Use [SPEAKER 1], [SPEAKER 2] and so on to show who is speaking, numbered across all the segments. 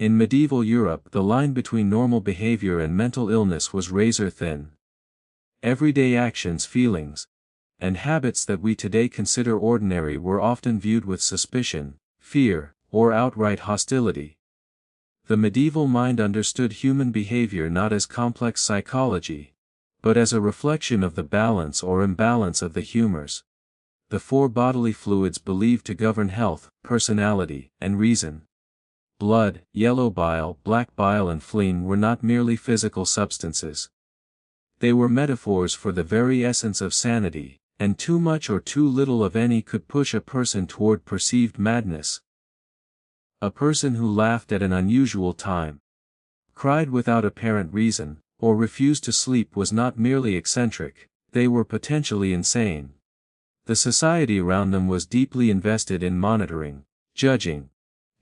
[SPEAKER 1] In medieval Europe, the line between normal behavior and mental illness was razor thin. Everyday actions, feelings, and habits that we today consider ordinary were often viewed with suspicion, fear, or outright hostility. The medieval mind understood human behavior not as complex psychology, but as a reflection of the balance or imbalance of the humors, the four bodily fluids believed to govern health, personality, and reason. Blood, yellow bile, black bile, and phlegm were not merely physical substances. They were metaphors for the very essence of sanity, and too much or too little of any could push a person toward perceived madness. A person who laughed at an unusual time, cried without apparent reason, or refused to sleep was not merely eccentric, they were potentially insane. The society around them was deeply invested in monitoring, judging,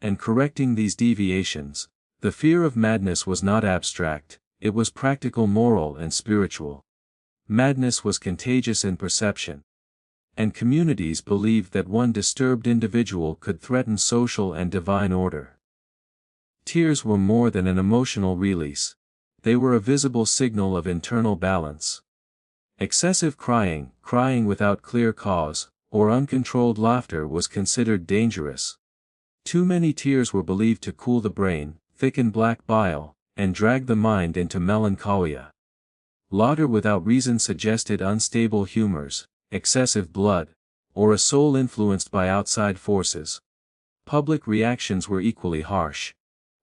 [SPEAKER 1] and correcting these deviations. The fear of madness was not abstract, it was practical, moral, and spiritual. Madness was contagious in perception, and communities believed that one disturbed individual could threaten social and divine order. Tears were more than an emotional release. They were a visible signal of internal balance. Excessive crying, crying without clear cause, or uncontrolled laughter was considered dangerous. Too many tears were believed to cool the brain, thicken black bile, and drag the mind into melancholia. Laughter without reason suggested unstable humors, excessive blood, or a soul influenced by outside forces. Public reactions were equally harsh.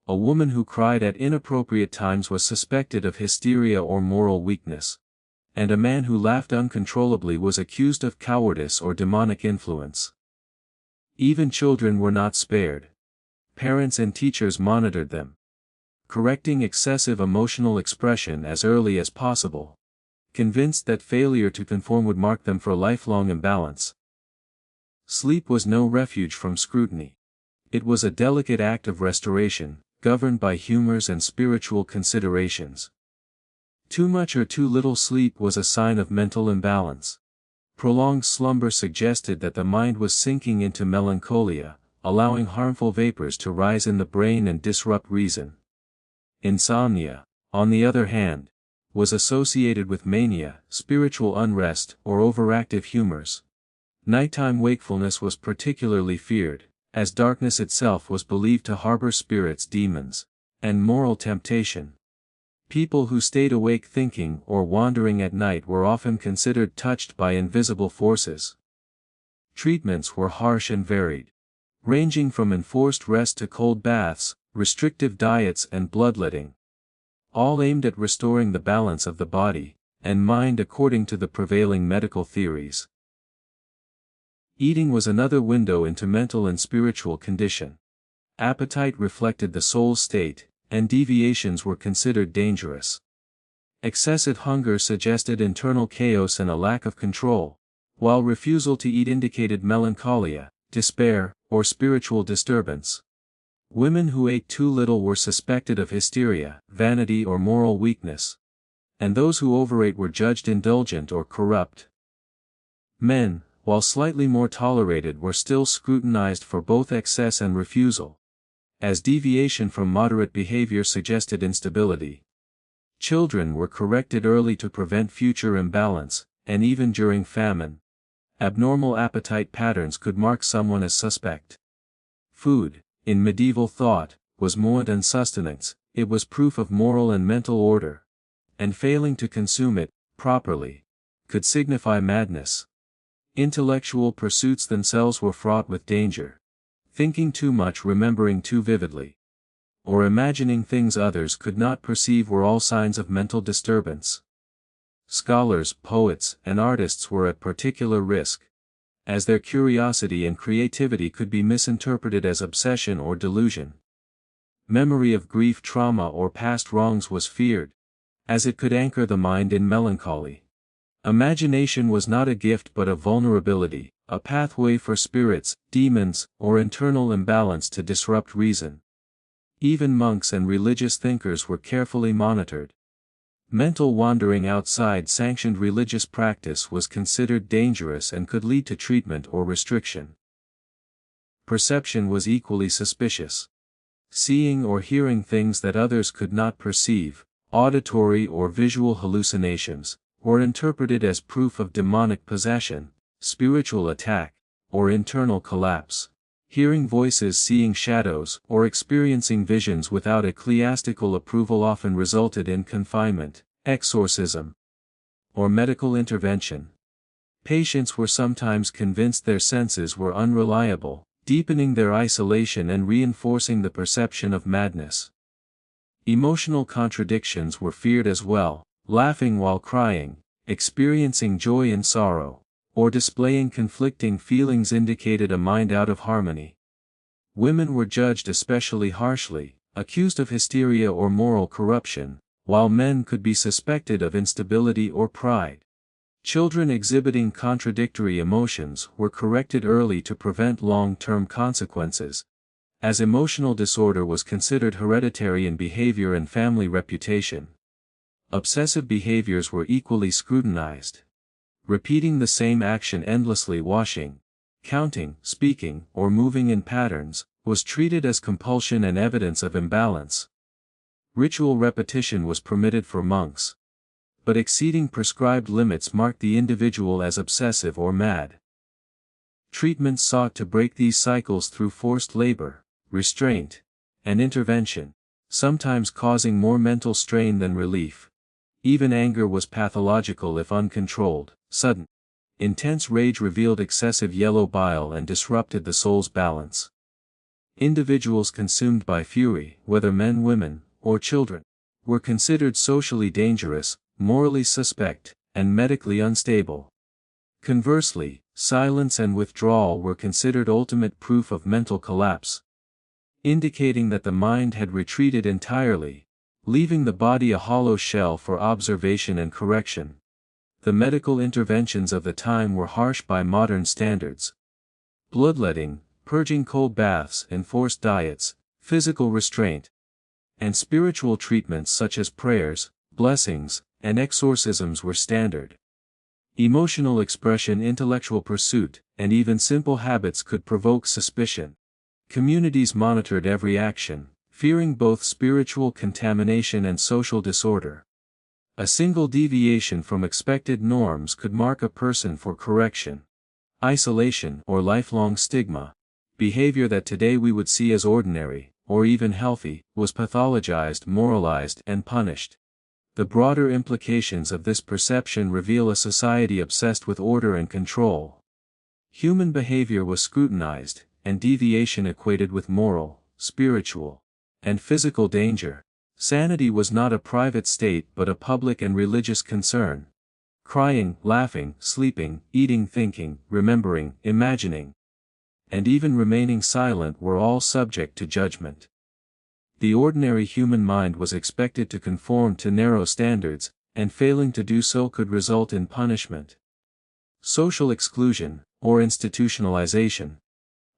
[SPEAKER 1] A woman who cried at inappropriate times was suspected of hysteria or moral weakness, and a man who laughed uncontrollably was accused of cowardice or demonic influence. Even children were not spared. Parents and teachers monitored them, correcting excessive emotional expression as early as possible, convinced that failure to conform would mark them for lifelong imbalance. Sleep was no refuge from scrutiny. It was a delicate act of restoration, governed by humors and spiritual considerations. Too much or too little sleep was a sign of mental imbalance. Prolonged slumber suggested that the mind was sinking into melancholia, allowing harmful vapors to rise in the brain and disrupt reason. Insomnia, on the other hand, was associated with mania, spiritual unrest, or overactive humors. Nighttime wakefulness was particularly feared, as darkness itself was believed to harbor spirits, demons, and moral temptation. People who stayed awake thinking or wandering at night were often considered touched by invisible forces. Treatments were harsh and varied, ranging from enforced rest to cold baths, restrictive diets and bloodletting, all aimed at restoring the balance of the body and mind according to the prevailing medical theories. Eating was another window into mental and spiritual condition. Appetite reflected the soul's state, and deviations were considered dangerous. Excessive hunger suggested internal chaos and a lack of control, while refusal to eat indicated melancholia, despair, or spiritual disturbance. Women who ate too little were suspected of hysteria, vanity, or moral weakness, and those who overate were judged indulgent or corrupt. Men, while slightly more tolerated, were still scrutinized for both excess and refusal, as deviation from moderate behavior suggested instability. Children were corrected early to prevent future imbalance, and even during famine, abnormal appetite patterns could mark someone as suspect. Food, in medieval thought, was more than sustenance, it was proof of moral and mental order, and failing to consume it properly could signify madness. Intellectual pursuits themselves were fraught with danger. Thinking too much, remembering too vividly, or imagining things others could not perceive were all signs of mental disturbance. Scholars, poets, and artists were at particular risk, as their curiosity and creativity could be misinterpreted as obsession or delusion. Memory of grief, trauma, or past wrongs was feared, as it could anchor the mind in melancholy. Imagination was not a gift but a vulnerability, a pathway for spirits, demons, or internal imbalance to disrupt reason. Even monks and religious thinkers were carefully monitored. Mental wandering outside sanctioned religious practice was considered dangerous and could lead to treatment or restriction. Perception was equally suspicious. seeing or hearing things that others could not perceive, auditory or visual hallucinations, were interpreted as proof of demonic possession, spiritual attack, or internal collapse. Hearing voices, seeing shadows, or experiencing visions without ecclesiastical approval often resulted in confinement, exorcism, or medical intervention. Patients were sometimes convinced their senses were unreliable, deepening their isolation and reinforcing the perception of madness. Emotional contradictions were feared as well, laughing while crying, experiencing joy and sorrow, or displaying conflicting feelings indicated a mind out of harmony. Women were judged especially harshly, accused of hysteria or moral corruption, while men could be suspected of instability or pride. Children exhibiting contradictory emotions were corrected early to prevent long-term consequences, as emotional disorder was considered hereditary in behavior and family reputation. Obsessive behaviors were equally scrutinized. Repeating the same action endlessly, washing, counting, speaking, or moving in patterns, was treated as compulsion and evidence of imbalance. Ritual repetition was permitted for monks, but exceeding prescribed limits marked the individual as obsessive or mad. Treatments sought to break these cycles through forced labor, restraint, and intervention, sometimes causing more mental strain than relief. Even anger was pathological if uncontrolled. Sudden, intense rage revealed excessive yellow bile and disrupted the soul's balance. Individuals consumed by fury, whether men, women, or children, were considered socially dangerous, morally suspect, and medically unstable. Conversely, silence and withdrawal were considered ultimate proof of mental collapse, indicating that the mind had retreated entirely, leaving the body a hollow shell for observation and correction. The medical interventions of the time were harsh by modern standards. Bloodletting, purging, cold baths, enforced diets, physical restraint, and spiritual treatments such as prayers, blessings, and exorcisms were standard. Emotional expression, intellectual pursuit, and even simple habits could provoke suspicion. Communities monitored every action, fearing both spiritual contamination and social disorder. A single deviation from expected norms could mark a person for correction. Isolation or lifelong stigma, behavior that today we would see as ordinary, or even healthy, was pathologized, moralized, and punished. The broader implications of this perception reveal a society obsessed with order and control. Human behavior was scrutinized, and deviation equated with moral, spiritual, and physical danger. Sanity was not a private state but a public and religious concern. Crying, laughing, sleeping, eating, thinking, remembering, imagining, and even remaining silent were all subject to judgment. The ordinary human mind was expected to conform to narrow standards, and failing to do so could result in punishment. Social exclusion, or institutionalization.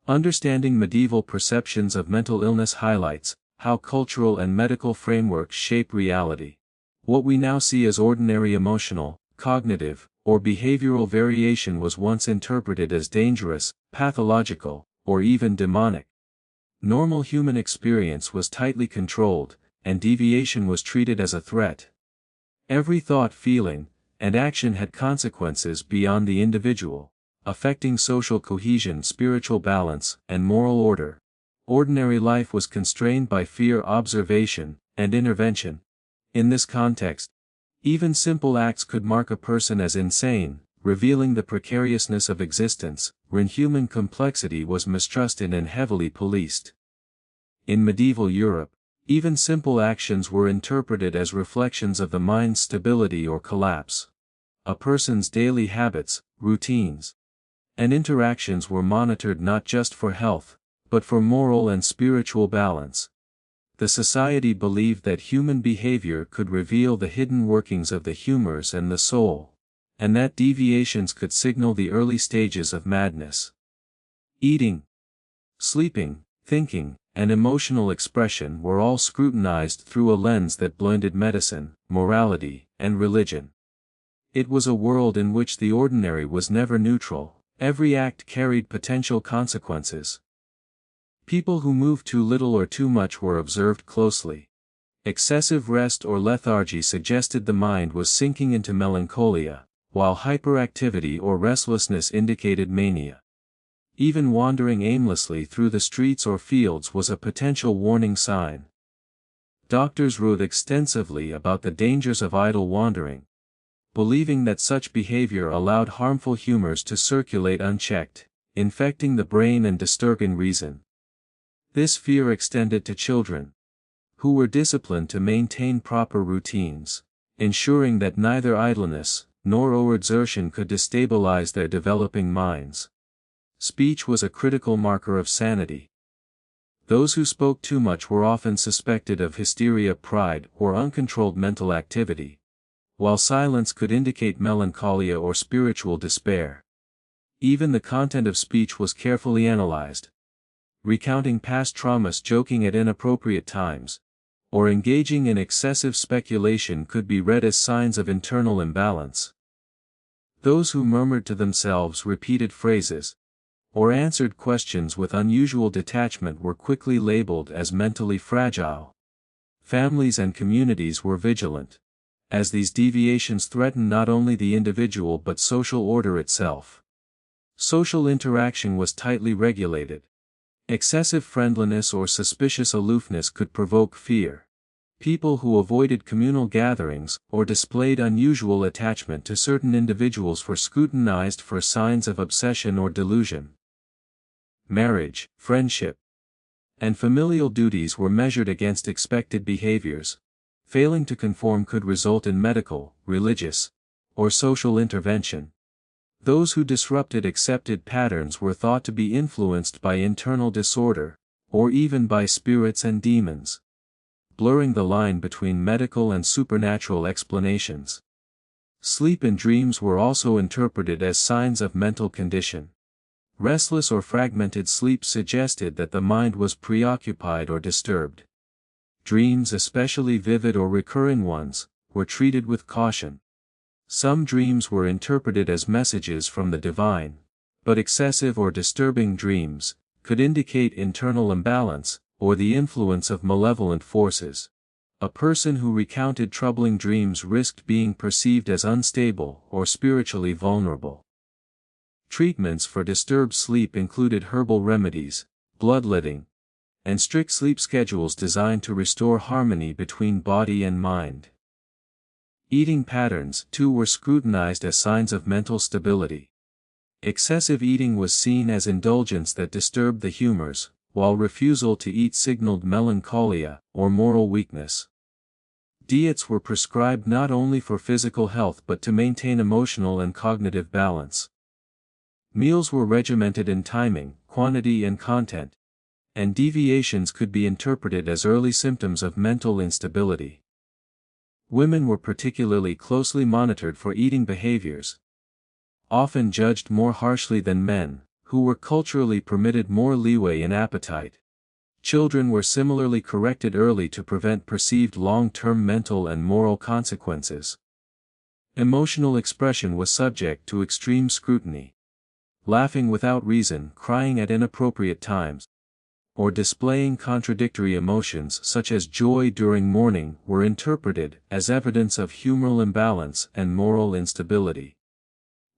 [SPEAKER 1] Understanding medieval perceptions of mental illness highlights how cultural and medical frameworks shape reality. What we now see as ordinary emotional, cognitive, or behavioral variation was once interpreted as dangerous, pathological, or even demonic. Normal human experience was tightly controlled, and deviation was treated as a threat. Every thought, feeling, and action had consequences beyond the individual, affecting social cohesion, spiritual balance, and moral order. Ordinary life was constrained by fear, observation, and intervention. In this context, even simple acts could mark a person as insane, revealing the precariousness of existence, when human complexity was mistrusted and heavily policed. In medieval Europe, even simple actions were interpreted as reflections of the mind's stability or collapse. A person's daily habits, routines, and interactions were monitored not just for health, but for moral and spiritual balance. The society believed that human behavior could reveal the hidden workings of the humors and the soul, and that deviations could signal the early stages of madness. Eating, sleeping, thinking, and emotional expression were all scrutinized through a lens that blended medicine, morality, and religion. It was a world in which the ordinary was never neutral. Every act carried potential consequences. People who moved too little or too much were observed closely. Excessive rest or lethargy suggested the mind was sinking into melancholia, while hyperactivity or restlessness indicated mania. Even wandering aimlessly through the streets or fields was a potential warning sign. Doctors wrote extensively about the dangers of idle wandering, believing that such behavior allowed harmful humors to circulate unchecked, infecting the brain and disturbing reason. This fear extended to children, who were disciplined to maintain proper routines, ensuring that neither idleness nor overexertion could destabilize their developing minds. Speech was a critical marker of sanity. Those who spoke too much were often suspected of hysteria, pride, or uncontrolled mental activity, while silence could indicate melancholia or spiritual despair. Even the content of speech was carefully analyzed. Recounting past traumas, joking at inappropriate times, or engaging in excessive speculation could be read as signs of internal imbalance. Those who murmured to themselves repeated phrases, or answered questions with unusual detachment were quickly labeled as mentally fragile. Families and communities were vigilant, as these deviations threatened not only the individual but social order itself. Social interaction was tightly regulated. Excessive friendliness or suspicious aloofness could provoke fear. People who avoided communal gatherings or displayed unusual attachment to certain individuals were scrutinized for signs of obsession or delusion. Marriage, friendship, and familial duties were measured against expected behaviors. Failing to conform could result in medical, religious, or social intervention. Those who disrupted accepted patterns were thought to be influenced by internal disorder, or even by spirits and demons, blurring the line between medical and supernatural explanations. Sleep and dreams were also interpreted as signs of mental condition. Restless or fragmented sleep suggested that the mind was preoccupied or disturbed. Dreams, especially vivid or recurring ones, were treated with caution. Some dreams were interpreted as messages from the divine, but excessive or disturbing dreams could indicate internal imbalance or the influence of malevolent forces. A person who recounted troubling dreams risked being perceived as unstable or spiritually vulnerable. Treatments for disturbed sleep included herbal remedies, bloodletting, and strict sleep schedules designed to restore harmony between body and mind. Eating patterns, too, were scrutinized as signs of mental stability. Excessive eating was seen as indulgence that disturbed the humors, while refusal to eat signaled melancholia or moral weakness. Diets were prescribed not only for physical health but to maintain emotional and cognitive balance. Meals were regimented in timing, quantity and content, and deviations could be interpreted as early symptoms of mental instability. Women were particularly closely monitored for eating behaviors, often judged more harshly than men, who were culturally permitted more leeway in appetite. Children were similarly corrected early to prevent perceived long-term mental and moral consequences. Emotional expression was subject to extreme scrutiny. Laughing without reason, crying at inappropriate times, or displaying contradictory emotions such as joy during mourning were interpreted as evidence of humoral imbalance and moral instability.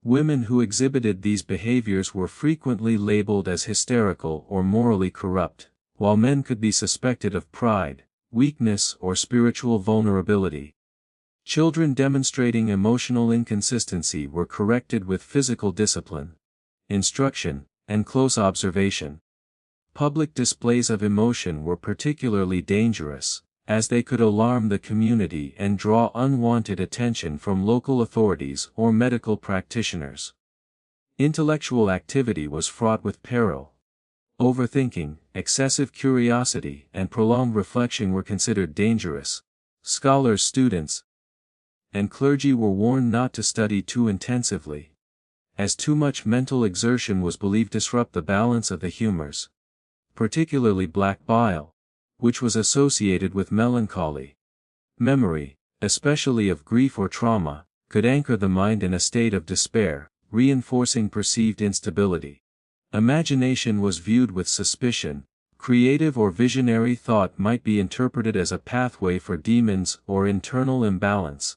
[SPEAKER 1] Women who exhibited these behaviors were frequently labeled as hysterical or morally corrupt, while men could be suspected of pride, weakness or spiritual vulnerability. Children demonstrating emotional inconsistency were corrected with physical discipline, instruction, and close observation. Public displays of emotion were particularly dangerous, as they could alarm the community and draw unwanted attention from local authorities or medical practitioners. Intellectual activity was fraught with peril. Overthinking, excessive curiosity, and prolonged reflection were considered dangerous. Scholars, students, and clergy were warned not to study too intensively, as too much mental exertion was believed to disrupt the balance of the humors, particularly black bile, which was associated with melancholy. Memory, especially of grief or trauma, could anchor the mind in a state of despair, reinforcing perceived instability. Imagination was viewed with suspicion, Creative or visionary thought might be interpreted as a pathway for demons or internal imbalance.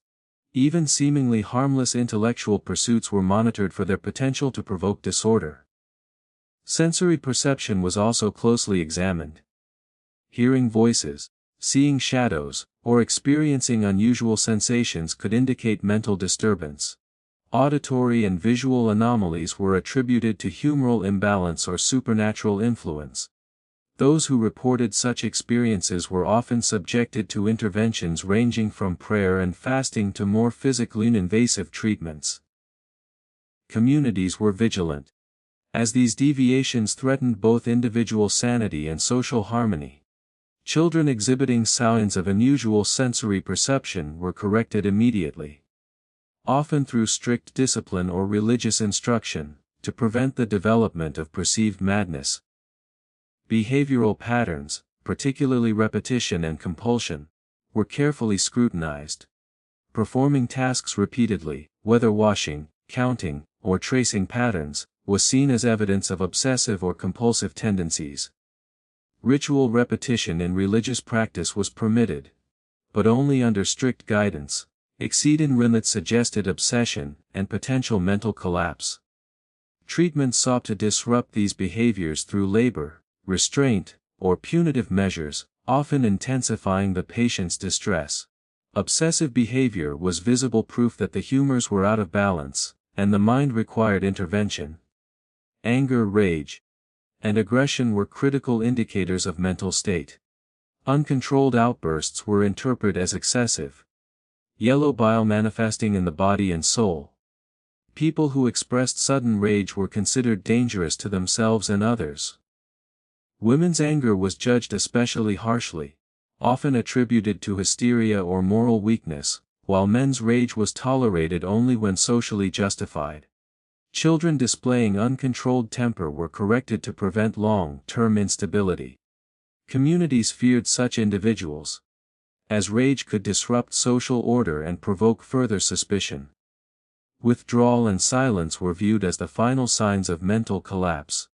[SPEAKER 1] Even seemingly harmless intellectual pursuits were monitored for their potential to provoke disorder. Sensory perception was also closely examined. Hearing voices, seeing shadows, or experiencing unusual sensations could indicate mental disturbance. Auditory and visual anomalies were attributed to humoral imbalance or supernatural influence. Those who reported such experiences were often subjected to interventions ranging from prayer and fasting to more physically invasive treatments. Communities were vigilant, as these deviations threatened both individual sanity and social harmony. Children exhibiting signs of unusual sensory perception were corrected immediately, often through strict discipline or religious instruction, to prevent the development of perceived madness. Behavioral patterns, particularly repetition and compulsion, were carefully scrutinized. Performing tasks repeatedly, whether washing, counting, or tracing patterns, was seen as evidence of obsessive or compulsive tendencies. Ritual repetition in religious practice was permitted, but only under strict guidance. Exceeding limits suggested obsession and potential mental collapse. Treatment sought to disrupt these behaviors through labor, restraint, or punitive measures, often intensifying the patient's distress. Obsessive behavior was visible proof that the humors were out of balance, and the mind required intervention. Anger, rage, and aggression were critical indicators of mental state. Uncontrolled outbursts were interpreted as excessive. Yellow bile manifesting in the body and soul. People who expressed sudden rage were considered dangerous to themselves and others. Women's anger was judged especially harshly, often attributed to hysteria or moral weakness, while men's rage was tolerated only when socially justified. Children displaying uncontrolled temper were corrected to prevent long-term instability. Communities feared such individuals, as rage could disrupt social order and provoke further suspicion. Withdrawal and silence were viewed as the final signs of mental collapse.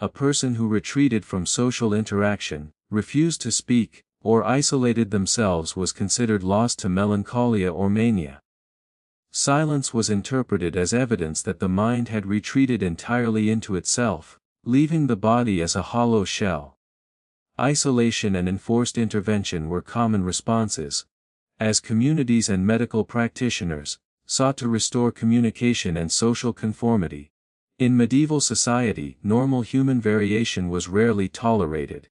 [SPEAKER 1] A person who retreated from social interaction, refused to speak, or isolated themselves was considered lost to melancholia or mania. Silence was interpreted as evidence that the mind had retreated entirely into itself, leaving the body as a hollow shell. Isolation and enforced intervention were common responses, as communities and medical practitioners sought to restore communication and social conformity. In medieval society, normal human variation was rarely tolerated.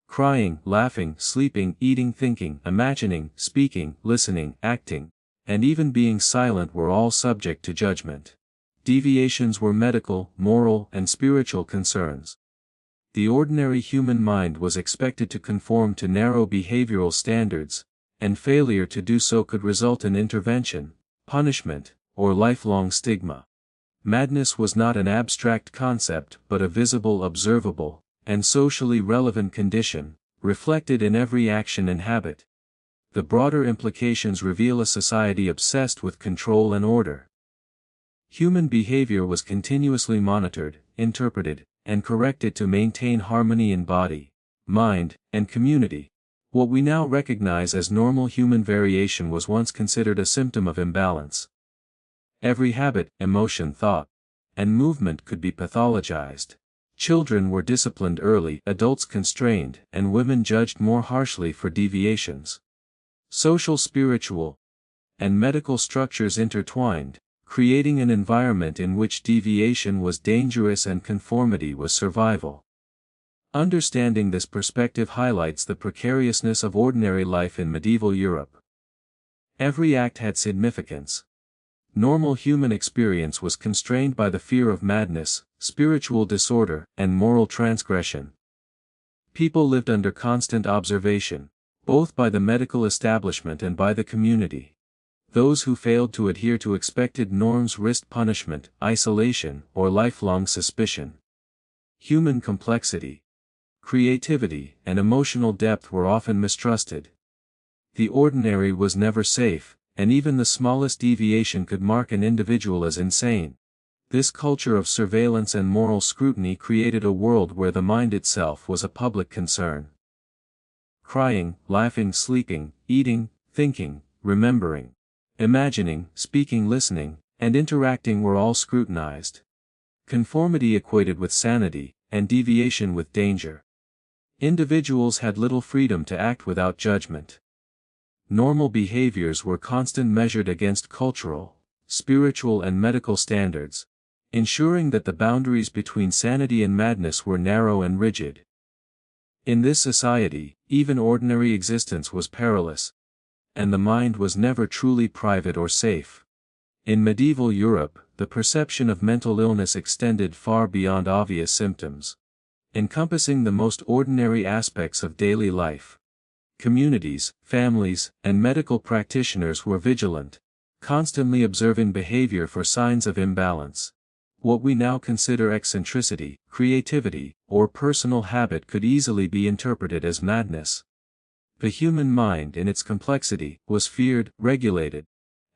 [SPEAKER 1] Crying, laughing, sleeping, eating, thinking, imagining, speaking, listening, acting, and even being silent were all subject to judgment. Deviations were medical, moral, and spiritual concerns. The ordinary human mind was expected to conform to narrow behavioral standards, and failure to do so could result in intervention, punishment, or lifelong stigma. Madness was not an abstract concept but a visible, observable, and socially relevant condition, reflected in every action and habit. The broader implications reveal a society obsessed with control and order. Human behavior was continuously monitored, interpreted, and corrected to maintain harmony in body, mind, and community. What we now recognize as normal human variation was once considered a symptom of imbalance. Every habit, emotion, thought, and movement could be pathologized. Children were disciplined early, adults constrained, and women judged more harshly for deviations. Social, spiritual, and medical structures intertwined, creating an environment in which deviation was dangerous and conformity was survival. Understanding this perspective highlights the precariousness of ordinary life in medieval Europe. Every act had significance. Normal human experience was constrained by the fear of madness, spiritual disorder, and moral transgression. People lived under constant observation, both by the medical establishment and by the community. Those who failed to adhere to expected norms risked punishment, isolation, or lifelong suspicion. Human complexity, creativity, and emotional depth were often mistrusted. The ordinary was never safe, and even the smallest deviation could mark an individual as insane. This culture of surveillance and moral scrutiny created a world where the mind itself was a public concern. Crying, laughing, sleeping, eating, thinking, remembering, imagining, speaking, listening, and interacting were all scrutinized. Conformity equated with sanity, and deviation with danger. Individuals had little freedom to act without judgment. Normal behaviors were constantly measured against cultural, spiritual and medical standards, ensuring that the boundaries between sanity and madness were narrow and rigid. In this society, even ordinary existence was perilous, and the mind was never truly private or safe. In medieval Europe, the perception of mental illness extended far beyond obvious symptoms, encompassing the most ordinary aspects of daily life. Communities, families, and medical practitioners were vigilant, constantly observing behavior for signs of imbalance. What we now consider eccentricity, creativity, or personal habit could easily be interpreted as madness. The human mind in its complexity was feared, regulated,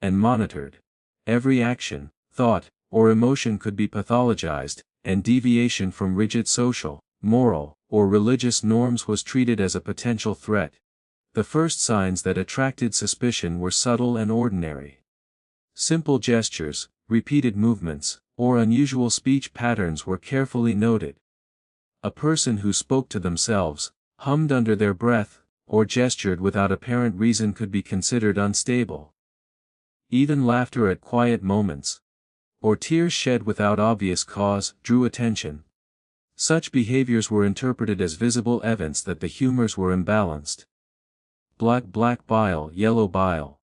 [SPEAKER 1] and monitored. Every action, thought, or emotion could be pathologized, and deviation from rigid social, moral, or religious norms was treated as a potential threat. The first signs that attracted suspicion were subtle and ordinary. Simple gestures, repeated movements, or unusual speech patterns were carefully noted. A person who spoke to themselves, hummed under their breath, or gestured without apparent reason could be considered unstable. Even laughter at quiet moments, or tears shed without obvious cause, drew attention. Such behaviors were interpreted as visible evidence that the humors were imbalanced. Black bile, yellow bile,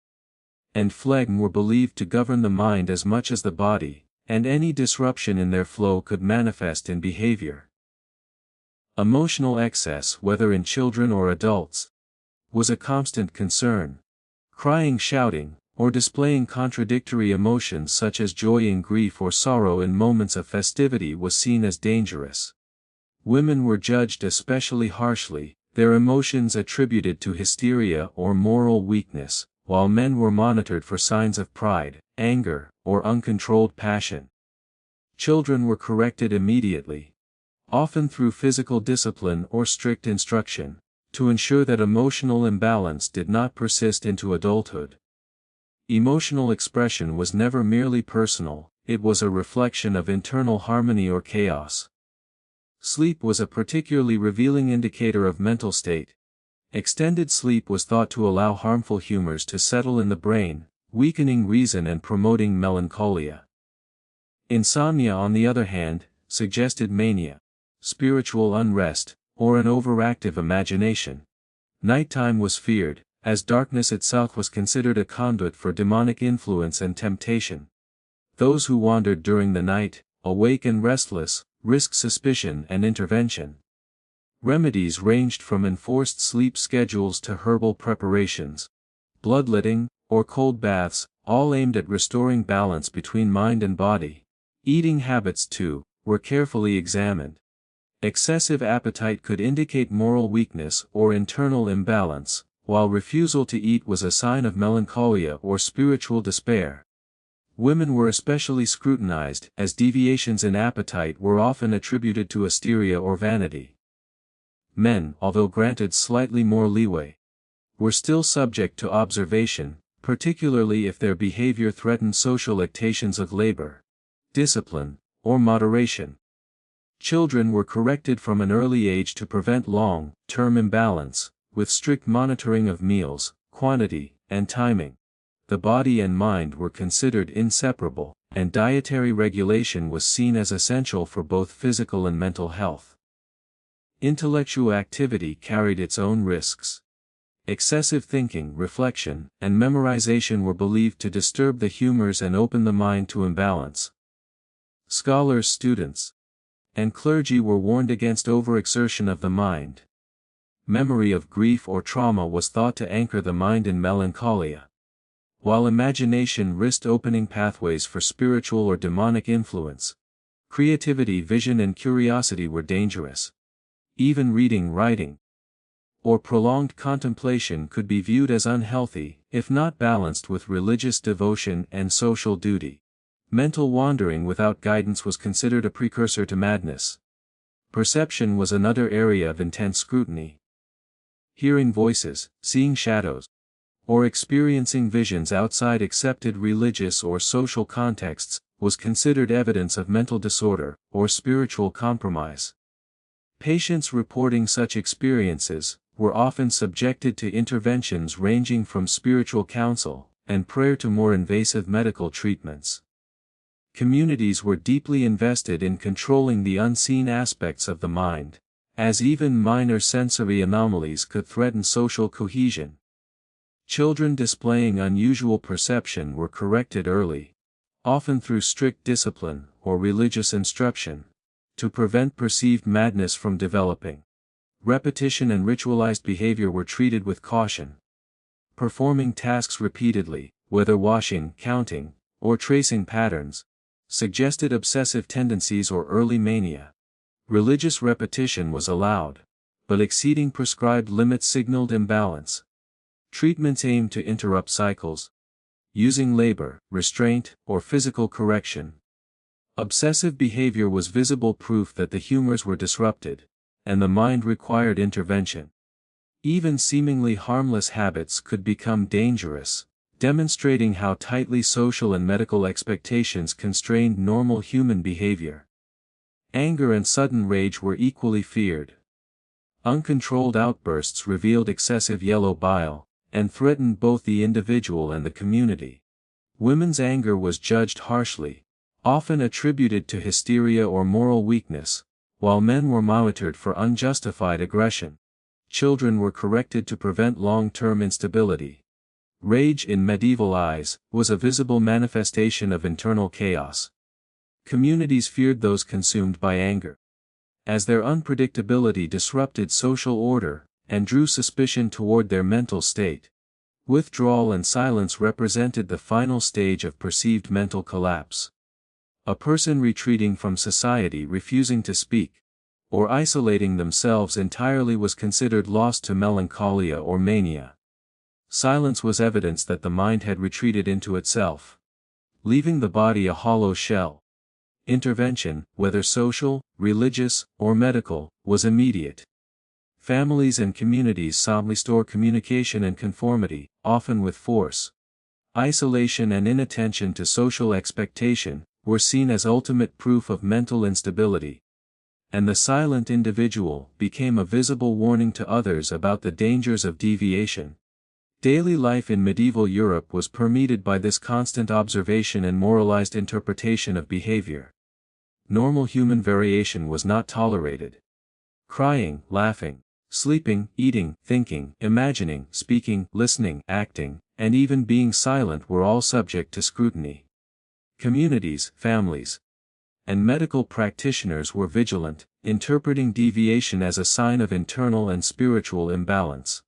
[SPEAKER 1] and phlegm were believed to govern the mind as much as the body, and any disruption in their flow could manifest in behavior. Emotional excess, whether in children or adults, was a constant concern. Crying, shouting, or displaying contradictory emotions such as joy and grief or sorrow in moments of festivity was seen as dangerous. Women were judged especially harshly, their emotions attributed to hysteria or moral weakness, while men were monitored for signs of pride, anger, or uncontrolled passion. Children were corrected immediately, often through physical discipline or strict instruction, to ensure that emotional imbalance did not persist into adulthood. Emotional expression was never merely personal, it was a reflection of internal harmony or chaos. Sleep was a particularly revealing indicator of mental state. Extended sleep was thought to allow harmful humors to settle in the brain, weakening reason and promoting melancholia. Insomnia, on the other hand, suggested mania, spiritual unrest, or an overactive imagination. Nighttime was feared, as darkness itself was considered a conduit for demonic influence and temptation. Those who wandered during the night, awake and restless, risked suspicion and intervention. Remedies ranged from enforced sleep schedules to herbal preparations, bloodletting, or cold baths, all aimed at restoring balance between mind and body. Eating habits, too, were carefully examined. Excessive appetite could indicate moral weakness or internal imbalance, while refusal to eat was a sign of melancholia or spiritual despair. Women were especially scrutinized, as deviations in appetite were often attributed to hysteria or vanity. Men, although granted slightly more leeway, were still subject to observation, particularly if their behavior threatened social expectations of labor, discipline, or moderation. Children were corrected from an early age to prevent long-term imbalance, with strict monitoring of meals, quantity, and timing. The body and mind were considered inseparable, and dietary regulation was seen as essential for both physical and mental health. Intellectual activity carried its own risks. Excessive thinking, reflection, and memorization were believed to disturb the humors and open the mind to imbalance. Scholars, students, and clergy were warned against overexertion of the mind. Memory of grief or trauma was thought to anchor the mind in melancholia, while imagination risked opening pathways for spiritual or demonic influence. Creativity, vision, and curiosity were dangerous. Even reading, writing, or prolonged contemplation could be viewed as unhealthy, if not balanced with religious devotion and social duty. Mental wandering without guidance was considered a precursor to madness. Perception was another area of intense scrutiny. Hearing voices, seeing shadows, or experiencing visions outside accepted religious or social contexts, was considered evidence of mental disorder or spiritual compromise. Patients reporting such experiences were often subjected to interventions ranging from spiritual counsel and prayer to more invasive medical treatments. Communities were deeply invested in controlling the unseen aspects of the mind, as even minor sensory anomalies could threaten social cohesion. Children displaying unusual perception were corrected early, often through strict discipline or religious instruction, to prevent perceived madness from developing. Repetition and ritualized behavior were treated with caution. Performing tasks repeatedly, whether washing, counting, or tracing patterns, suggested obsessive tendencies or early mania. Religious repetition was allowed, but exceeding prescribed limits signaled imbalance. Treatments aimed to interrupt cycles, using labor, restraint, or physical correction. Obsessive behavior was visible proof that the humors were disrupted, and the mind required intervention. Even seemingly harmless habits could become dangerous, demonstrating how tightly social and medical expectations constrained normal human behavior. Anger and sudden rage were equally feared. Uncontrolled outbursts revealed excessive yellow bile, and threatened both the individual and the community. Women's anger was judged harshly, often attributed to hysteria or moral weakness, while men were monitored for unjustified aggression. Children were corrected to prevent long-term instability. Rage in medieval eyes was a visible manifestation of internal chaos. Communities feared those consumed by anger, as their unpredictability disrupted social order and drew suspicion toward their mental state. Withdrawal and silence represented the final stage of perceived mental collapse. A person retreating from society, refusing to speak, or isolating themselves entirely was considered lost to melancholia or mania. Silence was evidence that the mind had retreated into itself, leaving the body a hollow shell. Intervention, whether social, religious, or medical, was immediate. Families and communities sought to restore communication and conformity, often with force. Isolation and inattention to social expectation were seen as ultimate proof of mental instability, and the silent individual became a visible warning to others about the dangers of deviation. Daily life in medieval Europe was permeated by this constant observation and moralized interpretation of behavior. Normal human variation was not tolerated. Crying, laughing, sleeping, eating, thinking, imagining, speaking, listening, acting, and even being silent were all subject to scrutiny. Communities, families, and medical practitioners were vigilant, interpreting deviation as a sign of internal and spiritual imbalance.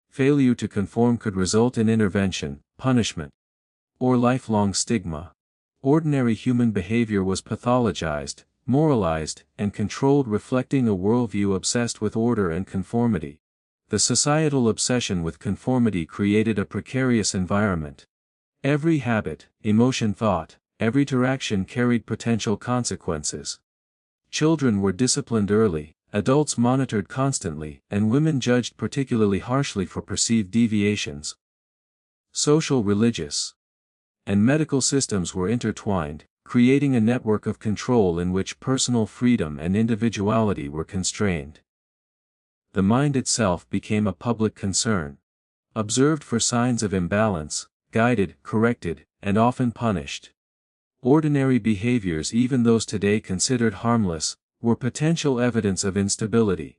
[SPEAKER 1] Failure to conform could result in intervention, punishment, or lifelong stigma. Ordinary human behavior was pathologized, moralized, and controlled, reflecting a worldview obsessed with order and conformity. The societal obsession with conformity created a precarious environment. Every habit, emotion, thought, every interaction carried potential consequences. Children were disciplined early, adults monitored constantly, and women judged particularly harshly for perceived deviations. Social, religious, and medical systems were intertwined, creating a network of control in which personal freedom and individuality were constrained. The mind itself became a public concern. Observed for signs of imbalance, guided, corrected, and often punished. Ordinary behaviors, even those today considered harmless, were potential evidence of instability.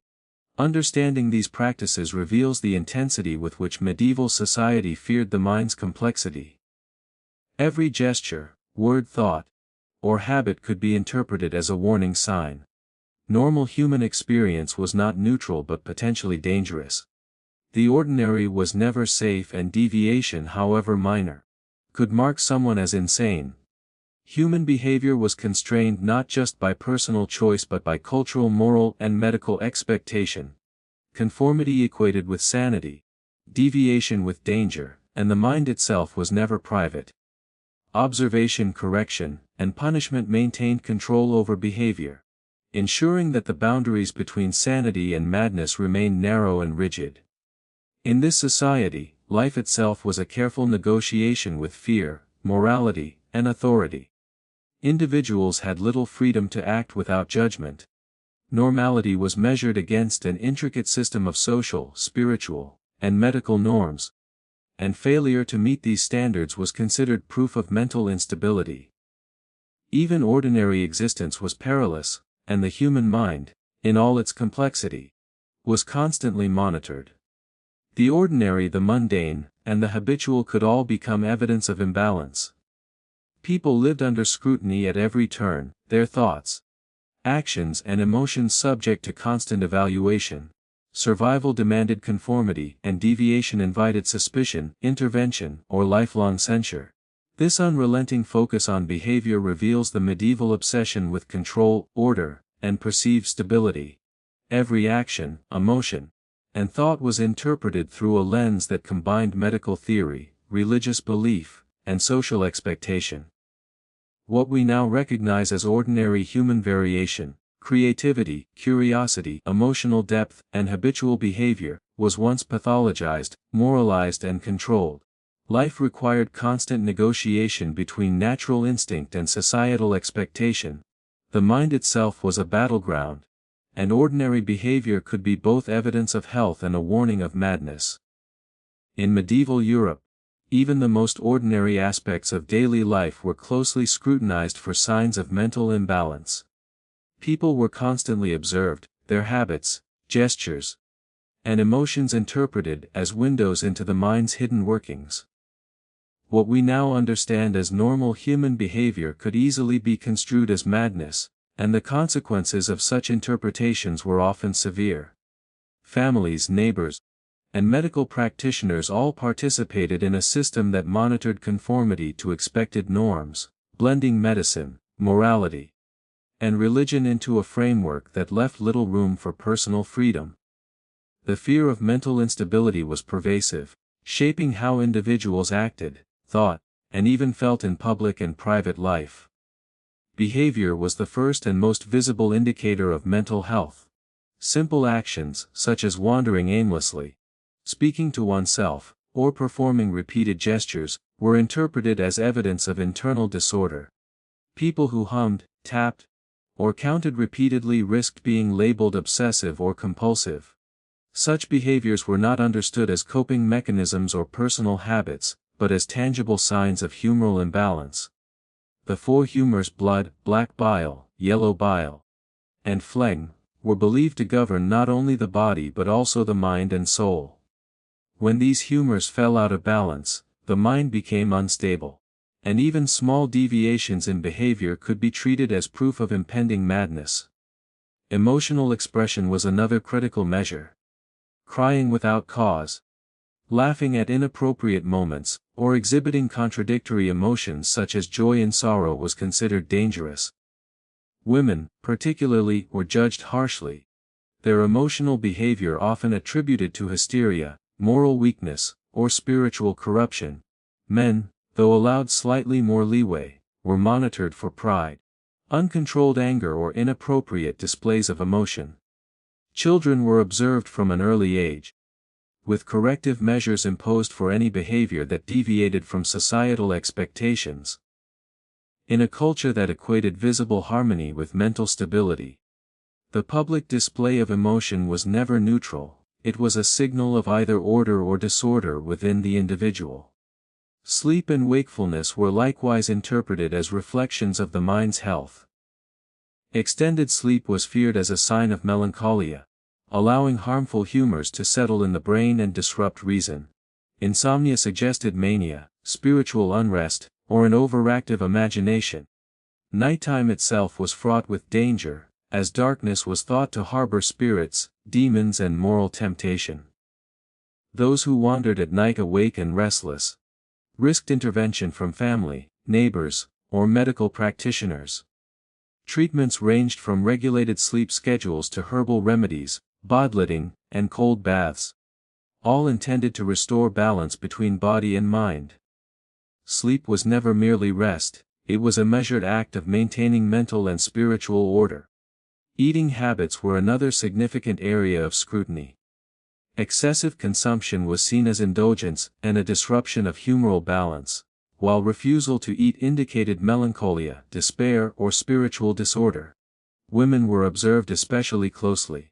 [SPEAKER 1] Understanding these practices reveals the intensity with which medieval society feared the mind's complexity. Every gesture, word, thought, or habit could be interpreted as a warning sign. Normal human experience was not neutral but potentially dangerous. The ordinary was never safe, and deviation, however minor, could mark someone as insane. Human behavior was constrained not just by personal choice but by cultural, moral, and medical expectation. Conformity equated with sanity, deviation with danger, and the mind itself was never private. observation correction, and punishment maintained control over behavior, ensuring that the boundaries between sanity and madness remained narrow and rigid. In this society, life itself was a careful negotiation with fear, morality, and authority. Individuals had little freedom to act without judgment. Normality was measured against an intricate system of social, spiritual, and medical norms, and failure to meet these standards was considered proof of mental instability. Even ordinary existence was perilous, and the human mind, in all its complexity, was constantly monitored. The ordinary, the mundane, and the habitual could all become evidence of imbalance. People lived under scrutiny at every turn, their thoughts, actions and emotions subject to constant evaluation. Survival demanded conformity, and deviation invited suspicion, intervention, or lifelong censure. This unrelenting focus on behavior reveals the medieval obsession with control, order, and perceived stability. Every action, emotion, and thought was interpreted through a lens that combined medical theory, religious belief, and social expectation. What we now recognize as ordinary human variation, creativity, curiosity, emotional depth, and habitual behavior, was once pathologized, moralized, and controlled. Life required constant negotiation between natural instinct and societal expectation. The mind itself was a battleground, and ordinary behavior could be both evidence of health and a warning of madness. In medieval Europe, even the most ordinary aspects of daily life were closely scrutinized for signs of mental imbalance. People were constantly observed, their habits, gestures, and emotions interpreted as windows into the mind's hidden workings. What we now understand as normal human behavior could easily be construed as madness, and the consequences of such interpretations were often severe. Families, neighbors, and medical practitioners all participated in a system that monitored conformity to expected norms, blending medicine, morality, and religion into a framework that left little room for personal freedom. The fear of mental instability was pervasive, shaping how individuals acted, thought, and even felt in public and private life. Behavior was the first and most visible indicator of mental health. Simple actions, such as wandering aimlessly, speaking to oneself, or performing repeated gestures, were interpreted as evidence of internal disorder. People who hummed, tapped, or counted repeatedly risked being labeled obsessive or compulsive. Such behaviors were not understood as coping mechanisms or personal habits, but as tangible signs of humoral imbalance. The four humors blood, black bile, yellow bile, and phlegm, were believed to govern not only the body but also the mind and soul. When these humors fell out of balance, the mind became unstable, and even small deviations in behavior could be treated as proof of impending madness. Emotional expression was another critical measure. Crying without cause, laughing at inappropriate moments, or exhibiting contradictory emotions such as joy and sorrow was considered dangerous. Women, particularly, were judged harshly. Their emotional behavior often attributed to hysteria, moral weakness, or spiritual corruption. Men, though allowed slightly more leeway, were monitored for pride, uncontrolled anger, or inappropriate displays of emotion. Children were observed from an early age, with corrective measures imposed for any behavior that deviated from societal expectations. In a culture that equated visible harmony with mental stability, the public display of emotion was never neutral, it was a signal of either order or disorder within the individual. Sleep and wakefulness were likewise interpreted as reflections of the mind's health. Extended sleep was feared as a sign of melancholia, allowing harmful humors to settle in the brain and disrupt reason. Insomnia suggested mania, spiritual unrest, or an overactive imagination. Nighttime itself was fraught with danger, as darkness was thought to harbor spirits, demons, and moral temptation. Those who wandered at night awake and restless risked intervention from family, neighbors, or medical practitioners. Treatments ranged from regulated sleep schedules to herbal remedies, bloodletting, and cold baths, all intended to restore balance between body and mind. sleep was never merely rest, it was a measured act of maintaining mental and spiritual order. Eating habits were another significant area of scrutiny. Excessive consumption was seen as indulgence and a disruption of humoral balance, while refusal to eat indicated melancholia, despair, or spiritual disorder. Women were observed especially closely.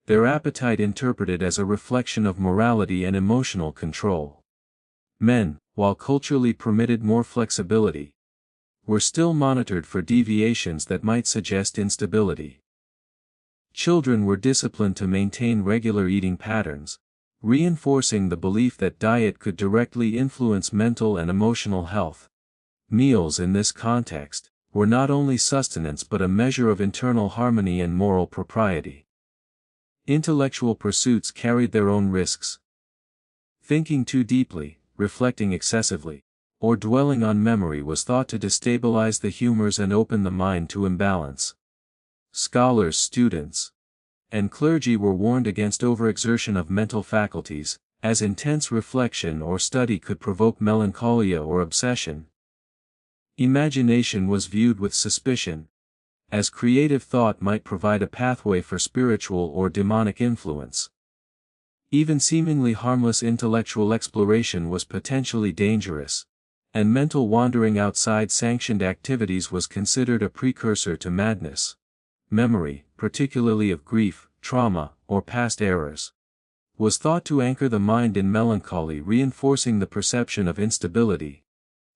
[SPEAKER 1] Their appetite interpreted as a reflection of morality and emotional control. Men, while culturally permitted more flexibility, were still monitored for deviations that might suggest instability. Children were disciplined to maintain regular eating patterns, reinforcing the belief that diet could directly influence mental and emotional health. Meals in this context were not only sustenance but a measure of internal harmony and moral propriety. Intellectual pursuits carried their own risks. Thinking too deeply, reflecting excessively, or dwelling on memory was thought to destabilize the humors and open the mind to imbalance. Scholars, students, and clergy were warned against overexertion of mental faculties, as intense reflection or study could provoke melancholia or obsession. Imagination was viewed with suspicion, as creative thought might provide a pathway for spiritual or demonic influence. Even seemingly harmless intellectual exploration was potentially dangerous, and mental wandering outside sanctioned activities was considered a precursor to madness. Memory, particularly of grief, trauma, or past errors, was thought to anchor the mind in melancholy, reinforcing the perception of instability.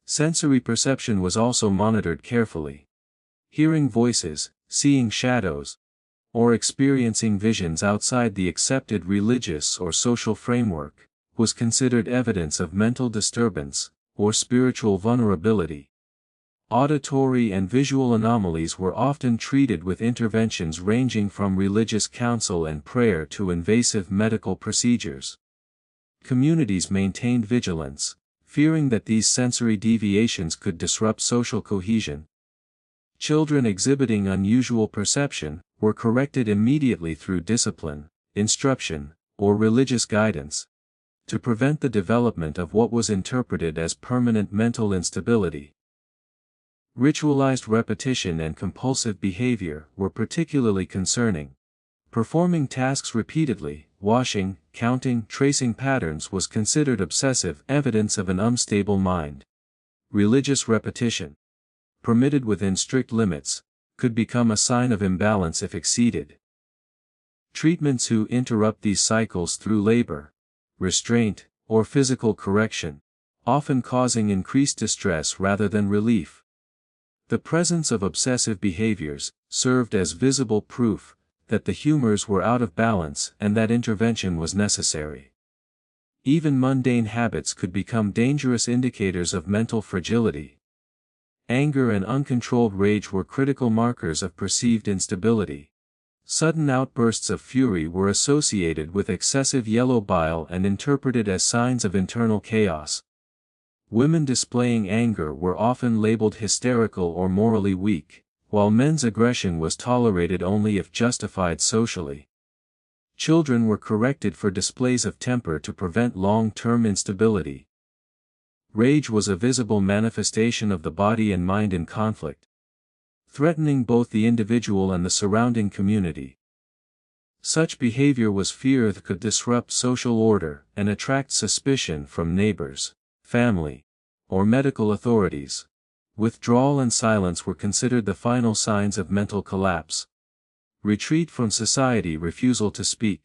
[SPEAKER 1] Sensory perception was also monitored carefully. Hearing voices, seeing shadows, or experiencing visions outside the accepted religious or social framework, was considered evidence of mental disturbance, or spiritual vulnerability. Auditory and visual anomalies were often treated with interventions ranging from religious counsel and prayer to invasive medical procedures. Communities maintained vigilance, fearing that these sensory deviations could disrupt social cohesion. Children exhibiting unusual perception were corrected immediately through discipline, instruction, or religious guidance, to prevent the development of what was interpreted as permanent mental instability. Ritualized repetition and compulsive behavior were particularly concerning. Performing tasks repeatedly, washing, counting, tracing patterns was considered obsessive evidence of an unstable mind. Religious repetition, permitted within strict limits, could become a sign of imbalance if exceeded. Treatments who interrupt these cycles through labor, restraint, or physical correction, often causing increased distress rather than relief. The presence of obsessive behaviors served as visible proof that the humors were out of balance and that intervention was necessary. Even mundane habits could become dangerous indicators of mental fragility. Anger and uncontrolled rage were critical markers of perceived instability. Sudden outbursts of fury were associated with excessive yellow bile and interpreted as signs of internal chaos. Women displaying anger were often labeled hysterical or morally weak, while men's aggression was tolerated only if justified socially. Children were corrected for displays of temper to prevent long-term instability. Rage was a visible manifestation of the body and mind in conflict, threatening both the individual and the surrounding community. Such behavior was feared could disrupt social order and attract suspicion from neighbors, family, or medical authorities. Withdrawal and silence were considered the final signs of mental collapse. Retreat from society, refusal to speak,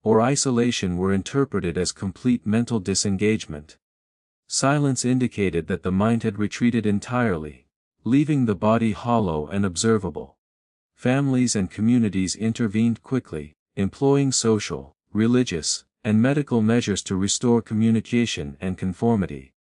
[SPEAKER 1] or isolation were interpreted as complete mental disengagement. Silence indicated that the mind had retreated entirely, leaving the body hollow and observable. Families and communities intervened quickly, employing social, religious, and medical measures to restore communication and conformity.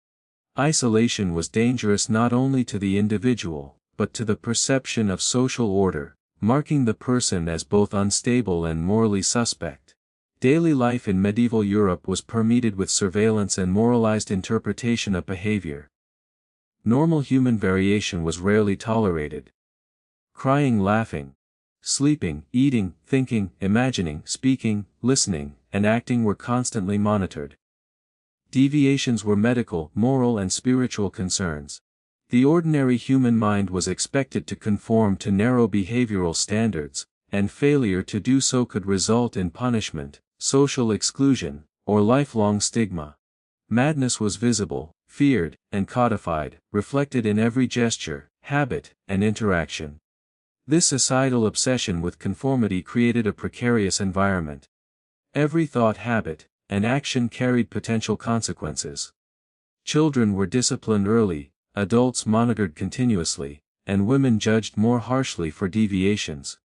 [SPEAKER 1] Isolation was dangerous not only to the individual, but to the perception of social order, marking the person as both unstable and morally suspect. Daily life in medieval Europe was permeated with surveillance and moralized interpretation of behavior. Normal human variation was rarely tolerated. Crying, laughing, sleeping, eating, thinking, imagining, speaking, listening, and acting were constantly monitored. Deviations were medical, moral and spiritual concerns. The ordinary human mind was expected to conform to narrow behavioral standards, and failure to do so could result in punishment, social exclusion, or lifelong stigma. Madness was visible, feared, and codified, reflected in every gesture, habit, and interaction. This societal obsession with conformity created a precarious environment. Every thought, habit, and action carried potential consequences. Children were disciplined early, adults monitored continuously, and women judged more harshly for deviations.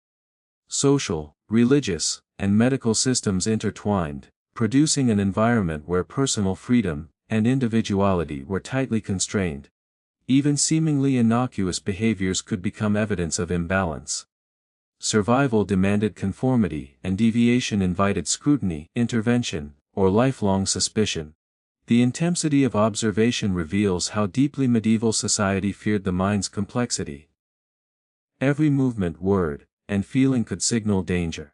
[SPEAKER 1] Social, religious, and medical systems intertwined, producing an environment where personal freedom and individuality were tightly constrained. Even seemingly innocuous behaviors could become evidence of imbalance. Survival demanded conformity, and deviation invited scrutiny, intervention, or lifelong suspicion. The intensity of observation reveals how deeply medieval society feared the mind's complexity. Every movement, word, and feeling could signal danger.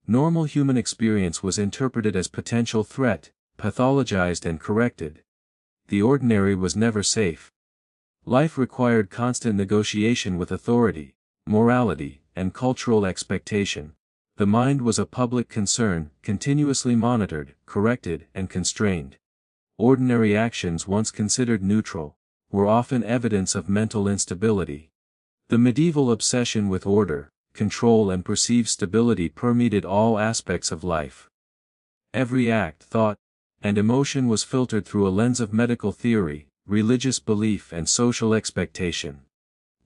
[SPEAKER 1] Normal human experience was interpreted as potential threat, pathologized and corrected. The ordinary was never safe. Life required constant negotiation with authority, morality, and cultural expectation. The mind was a public concern, continuously monitored, corrected, and constrained. Ordinary actions, once considered neutral, were often evidence of mental instability. The medieval obsession with order, control and perceived stability permeated all aspects of life. Every act, thought, and emotion was filtered through a lens of medical theory, religious belief and social expectation.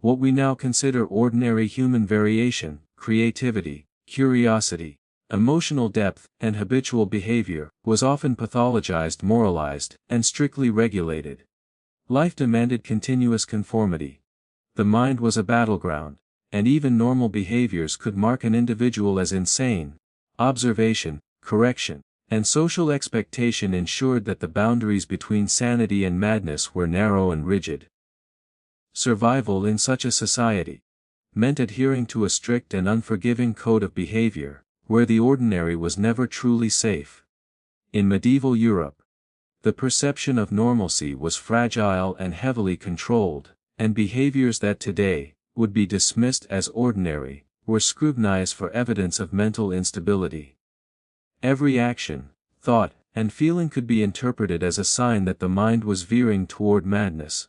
[SPEAKER 1] What we now consider ordinary human variation, creativity, curiosity, emotional depth, and habitual behavior, was often pathologized, moralized, and strictly regulated. Life demanded continuous conformity. The mind was a battleground, and even normal behaviors could mark an individual as insane. Observation, correction, and social expectation ensured that the boundaries between sanity and madness were narrow and rigid. Survival in such a society meant adhering to a strict and unforgiving code of behavior, where the ordinary was never truly safe. In medieval Europe, the perception of normalcy was fragile and heavily controlled, and behaviors that today would be dismissed as ordinary were scrutinized for evidence of mental instability. Every action, thought, and feeling could be interpreted as a sign that the mind was veering toward madness.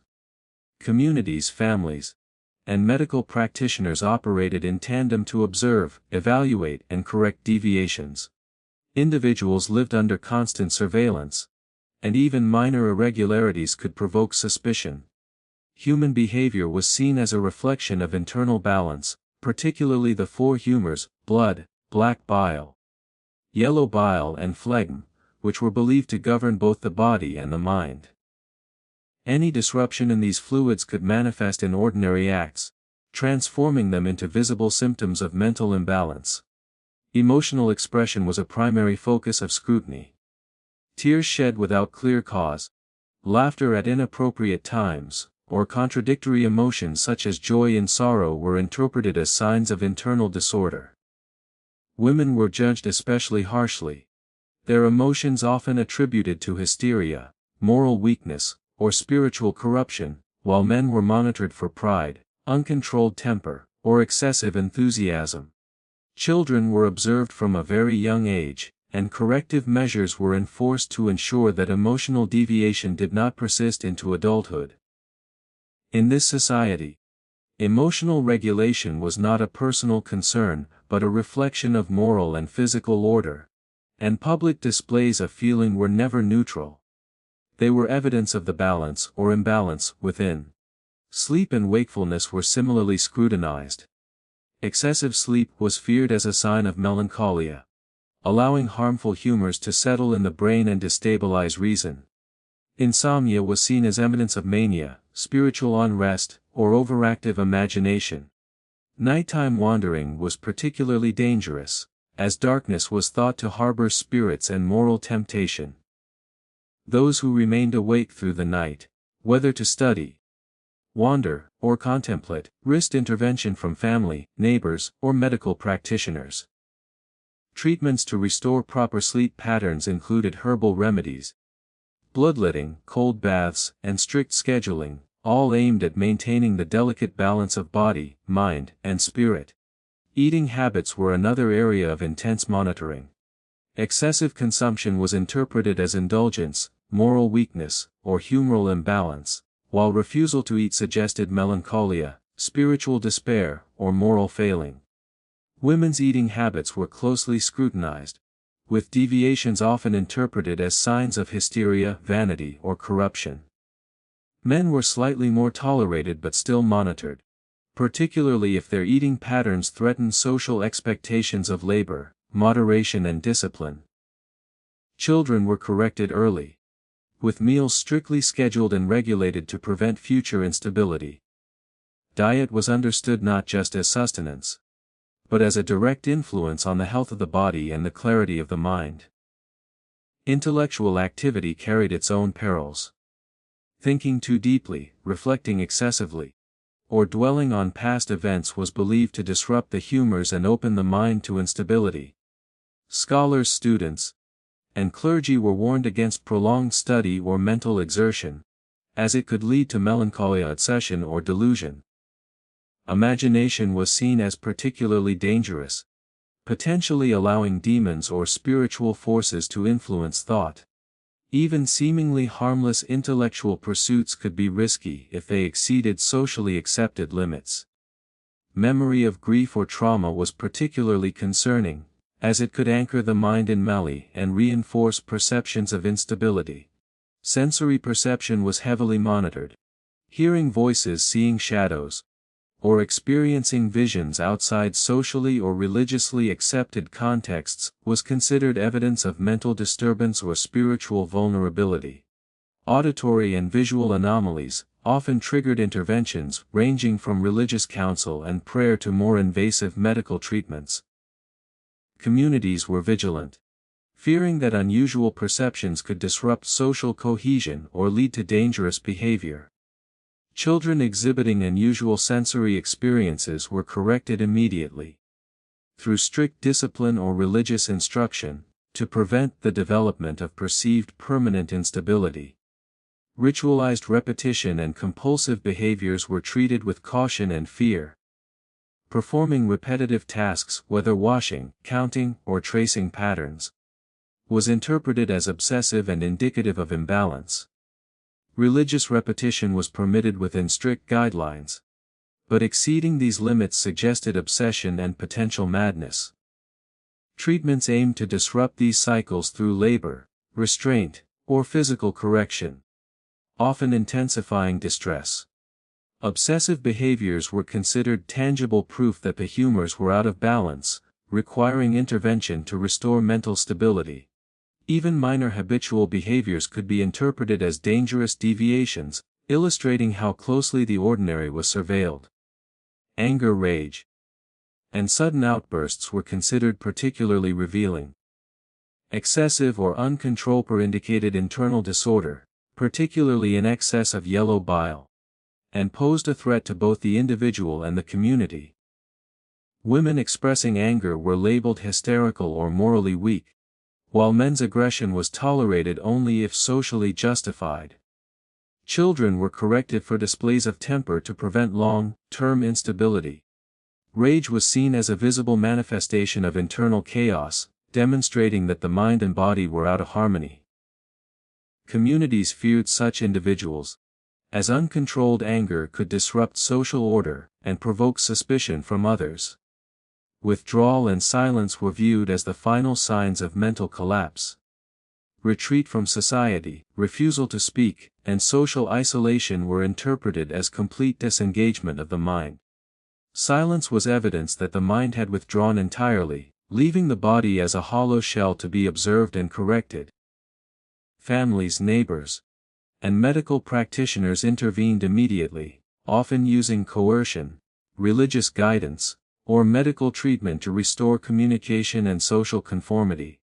[SPEAKER 1] Communities, families, and medical practitioners operated in tandem to observe, evaluate, and correct deviations. Individuals lived under constant surveillance, and even minor irregularities could provoke suspicion. Human behavior was seen as a reflection of internal balance, particularly the four humors: blood, black bile, yellow bile and phlegm, which were believed to govern both the body and the mind. Any disruption in these fluids could manifest in ordinary acts, transforming them into visible symptoms of mental imbalance. Emotional expression was a primary focus of scrutiny. Tears shed without clear cause, laughter at inappropriate times, or contradictory emotions such as joy and sorrow were interpreted as signs of internal disorder. Women were judged especially harshly. Their emotions often attributed to hysteria, moral weakness, or spiritual corruption, while men were monitored for pride, uncontrolled temper, or excessive enthusiasm. Children were observed from a very young age, and corrective measures were enforced to ensure that emotional deviation did not persist into adulthood. In this society, emotional regulation was not a personal concern, but a reflection of moral and physical order, and public displays of feeling were never neutral. They were evidence of the balance or imbalance within. Sleep and wakefulness were similarly scrutinized. Excessive sleep was feared as a sign of melancholia, allowing harmful humors to settle in the brain and destabilize reason. Insomnia was seen as evidence of mania, spiritual unrest, or overactive imagination. Nighttime wandering was particularly dangerous, as darkness was thought to harbor spirits and moral temptation. Those who remained awake through the night, whether to study, wander, or contemplate, risked intervention from family, neighbors, or medical practitioners. Treatments to restore proper sleep patterns included herbal remedies, bloodletting, cold baths, and strict scheduling, all aimed at maintaining the delicate balance of body, mind, and spirit. Eating habits were another area of intense monitoring. Excessive consumption was interpreted as indulgence, moral weakness, or humoral imbalance, while refusal to eat suggested melancholia, spiritual despair, or moral failing. Women's eating habits were closely scrutinized, with deviations often interpreted as signs of hysteria, vanity, or corruption. Men were slightly more tolerated but still monitored, particularly if their eating patterns threatened social expectations of labor, moderation, and discipline. Children were corrected early, with meals strictly scheduled and regulated to prevent future instability. Diet was understood not just as sustenance, but as a direct influence on the health of the body and the clarity of the mind. Intellectual activity carried its own perils. Thinking too deeply, reflecting excessively, or dwelling on past events was believed to disrupt the humors and open the mind to instability. Scholars, students, and clergy were warned against prolonged study or mental exertion, as it could lead to melancholia, obsession, or delusion. Imagination was seen as particularly dangerous, potentially allowing demons or spiritual forces to influence thought. Even seemingly harmless intellectual pursuits could be risky if they exceeded socially accepted limits. Memory of grief or trauma was particularly concerning, as it could anchor the mind in melancholy and reinforce perceptions of instability. Sensory perception was heavily monitored. Hearing voices, seeing shadows, or experiencing visions outside socially or religiously accepted contexts was considered evidence of mental disturbance or spiritual vulnerability. Auditory and visual anomalies often triggered interventions ranging from religious counsel and prayer to more invasive medical treatments. Communities were vigilant, fearing that unusual perceptions could disrupt social cohesion or lead to dangerous behavior. Children exhibiting unusual sensory experiences were corrected immediately, through strict discipline or religious instruction, to prevent the development of perceived permanent instability. Ritualized repetition and compulsive behaviors were treated with caution and fear. Performing repetitive tasks, whether washing, counting, or tracing patterns, was interpreted as obsessive and indicative of imbalance. Religious repetition was permitted within strict guidelines, but exceeding these limits suggested obsession and potential madness. Treatments aimed to disrupt these cycles through labor, restraint, or physical correction, often intensifying distress. Obsessive behaviors were considered tangible proof that the humors were out of balance, requiring intervention to restore mental stability. Even minor habitual behaviors could be interpreted as dangerous deviations, illustrating how closely the ordinary was surveilled. Anger, rage, and sudden outbursts were considered particularly revealing. Excessive or uncontrolled indicated internal disorder, particularly in excess of yellow bile, and posed a threat to both the individual and the community. Women expressing anger were labeled hysterical or morally weak, while men's aggression was tolerated only if socially justified. Children were corrected for displays of temper to prevent long-term instability. Rage was seen as a visible manifestation of internal chaos, demonstrating that the mind and body were out of harmony. Communities feared such individuals, as uncontrolled anger could disrupt social order and provoke suspicion from others. Withdrawal and silence were viewed as the final signs of mental collapse. Retreat from society, refusal to speak, and social isolation were interpreted as complete disengagement of the mind. Silence was evidence that the mind had withdrawn entirely, leaving the body as a hollow shell to be observed and corrected. Families, neighbors, and medical practitioners intervened immediately, often using coercion, religious guidance, or medical treatment to restore communication and social conformity.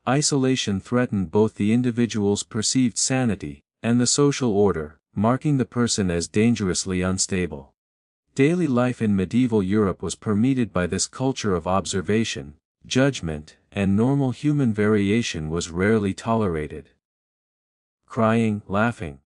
[SPEAKER 1] Isolation threatened both the individual's perceived sanity and the social order, marking the person as dangerously unstable. Daily life in medieval Europe was permeated by this culture of observation, judgment, and normal human variation was rarely tolerated. crying, laughing,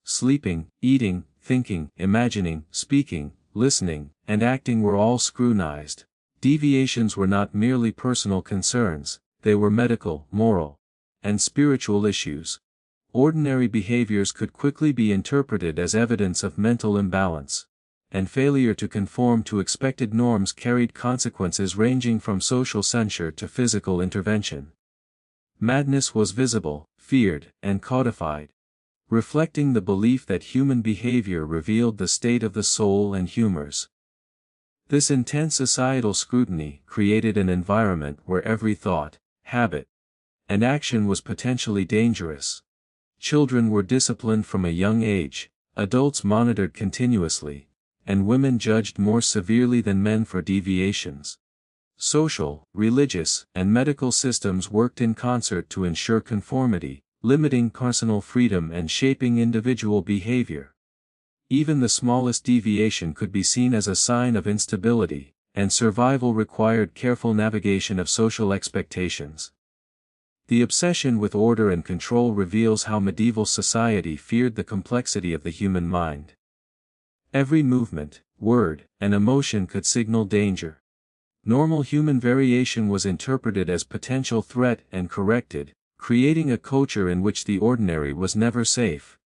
[SPEAKER 1] sleeping, eating, thinking, imagining, speaking, listening, and acting were all scrutinized. Deviations were not merely personal concerns, they were medical, moral, and spiritual issues. Ordinary behaviors could quickly be interpreted as evidence of mental imbalance, and failure to conform to expected norms carried consequences ranging from social censure to physical intervention. Madness was visible, feared, and codified, reflecting the belief that human behavior revealed the state of the soul and humors. This intense societal scrutiny created an environment where every thought, habit, and action was potentially dangerous. Children were disciplined from a young age, adults monitored continuously, and women judged more severely than men for deviations. Social, religious, and medical systems worked in concert to ensure conformity, limiting personal freedom and shaping individual behavior. Even the smallest deviation could be seen as a sign of instability, and survival required careful navigation of social expectations. The obsession with order and control reveals how medieval society feared the complexity of the human mind. Every movement, word, and emotion could signal danger. Normal human variation was interpreted as potential threat and corrected, creating a culture in which the ordinary was never safe.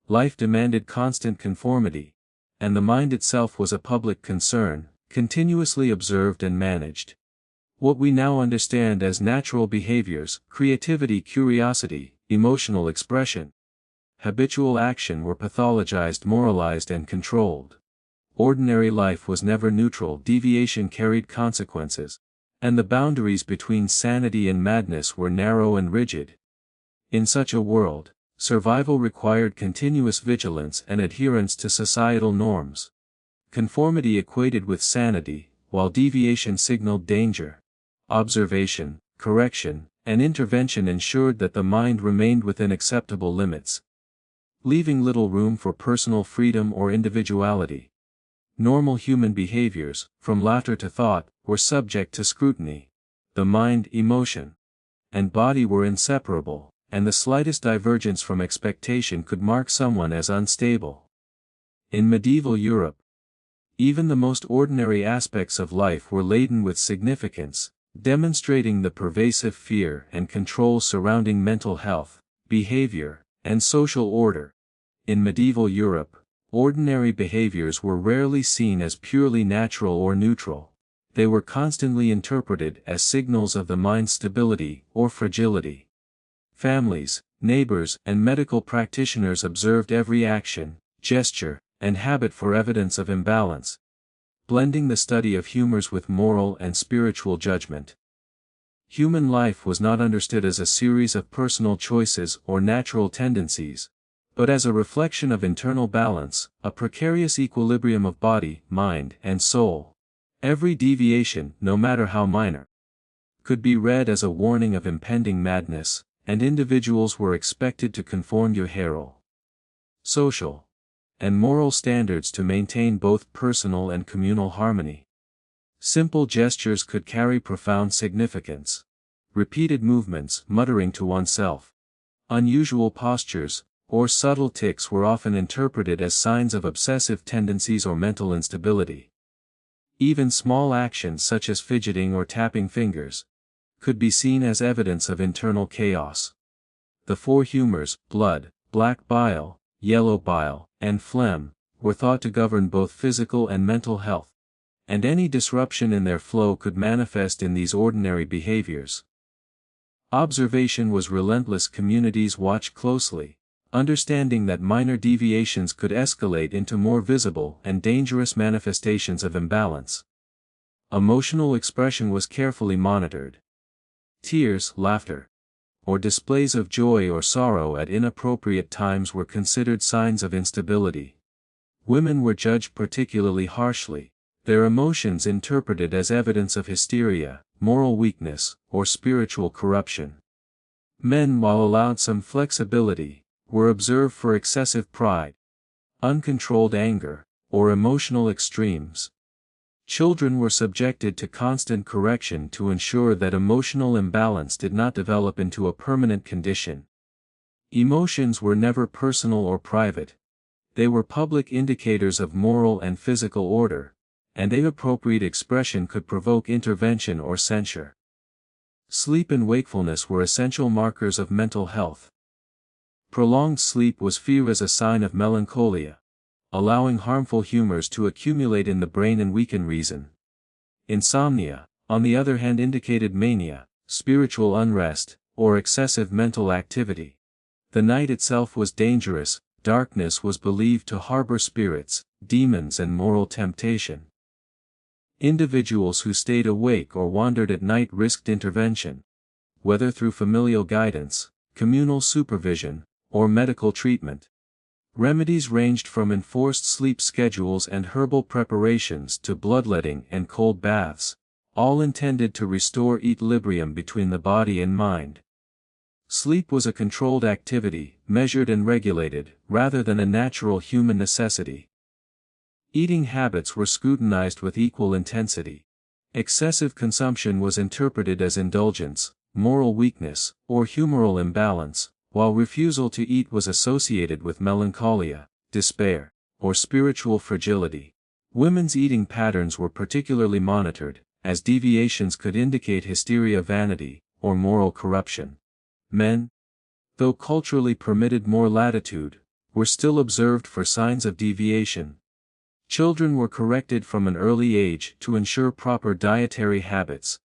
[SPEAKER 1] Life demanded constant conformity, and the mind itself was a public concern, continuously observed and managed. What we now understand as natural behaviors, creativity, curiosity, emotional expression, habitual action were pathologized, moralized, and controlled. Ordinary life was never neutral, deviation carried consequences, and the boundaries between sanity and madness were narrow and rigid. In such a world, survival required continuous vigilance and adherence to societal norms. Conformity equated with sanity, while deviation signaled danger. Observation, correction, and intervention ensured that the mind remained within acceptable limits, leaving little room for personal freedom or individuality. Normal human behaviors, from laughter to thought, were subject to scrutiny. The mind, emotion, and body were inseparable, and the slightest divergence from expectation could mark someone as unstable. In medieval Europe, even the most ordinary aspects of life were laden with significance, demonstrating the pervasive fear and control surrounding mental health, behavior, and social order. In medieval Europe, ordinary behaviors were rarely seen as purely natural or neutral. They were constantly interpreted as signals of the mind's stability or fragility. Families, neighbors, and medical practitioners observed every action, gesture, and habit for evidence of imbalance, blending the study of humors with moral and spiritual judgment. Human life was not understood as a series of personal choices or natural tendencies, but as a reflection of internal balance, a precarious equilibrium of body, mind, and soul. Every deviation, no matter how minor, could be read as a warning of impending madness, and individuals were expected to conform to hierarchical, social, and moral standards to maintain both personal and communal harmony. Simple gestures could carry profound significance. Repeated movements, muttering to oneself, unusual postures, or subtle tics were often interpreted as signs of obsessive tendencies or mental instability. Even small actions such as fidgeting or tapping fingers could be seen as evidence of internal chaos. The four humors, blood, black bile, yellow bile, and phlegm, were thought to govern both physical and mental health, and any disruption in their flow could manifest in these ordinary behaviors. Observation was relentless. Communities watched closely, understanding that minor deviations could escalate into more visible and dangerous manifestations of imbalance. Emotional expression was carefully monitored. Tears, laughter, or displays of joy or sorrow at inappropriate times were considered signs of instability. Women were judged particularly harshly, their emotions interpreted as evidence of hysteria, moral weakness, or spiritual corruption. Men, while allowed some flexibility, were observed for excessive pride, uncontrolled anger, or emotional extremes. Children were subjected to constant correction to ensure that emotional imbalance did not develop into a permanent condition. Emotions were never personal or private. They were public indicators of moral and physical order, and inappropriate expression could provoke intervention or censure. Sleep and wakefulness were essential markers of mental health. Prolonged sleep was feared as a sign of melancholia, allowing harmful humors to accumulate in the brain and weaken reason. Insomnia, on the other hand, indicated mania, spiritual unrest, or excessive mental activity. The night itself was dangerous. Darkness was believed to harbor spirits, demons, and moral temptation. Individuals who stayed awake or wandered at night risked intervention, whether through familial guidance, communal supervision, or medical treatment. Remedies ranged from enforced sleep schedules and herbal preparations to bloodletting and cold baths, all intended to restore equilibrium between the body and mind. Sleep was a controlled activity, measured and regulated, rather than a natural human necessity. Eating habits were scrutinized with equal intensity. Excessive consumption was interpreted as indulgence, moral weakness, or humoral imbalance, while refusal to eat was associated with melancholia, despair, or spiritual fragility. Women's eating patterns were particularly monitored, as deviations could indicate hysteria, vanity, or moral corruption. Men, though culturally permitted more latitude, were still observed for signs of deviation. Children were corrected from an early age to ensure proper dietary habits,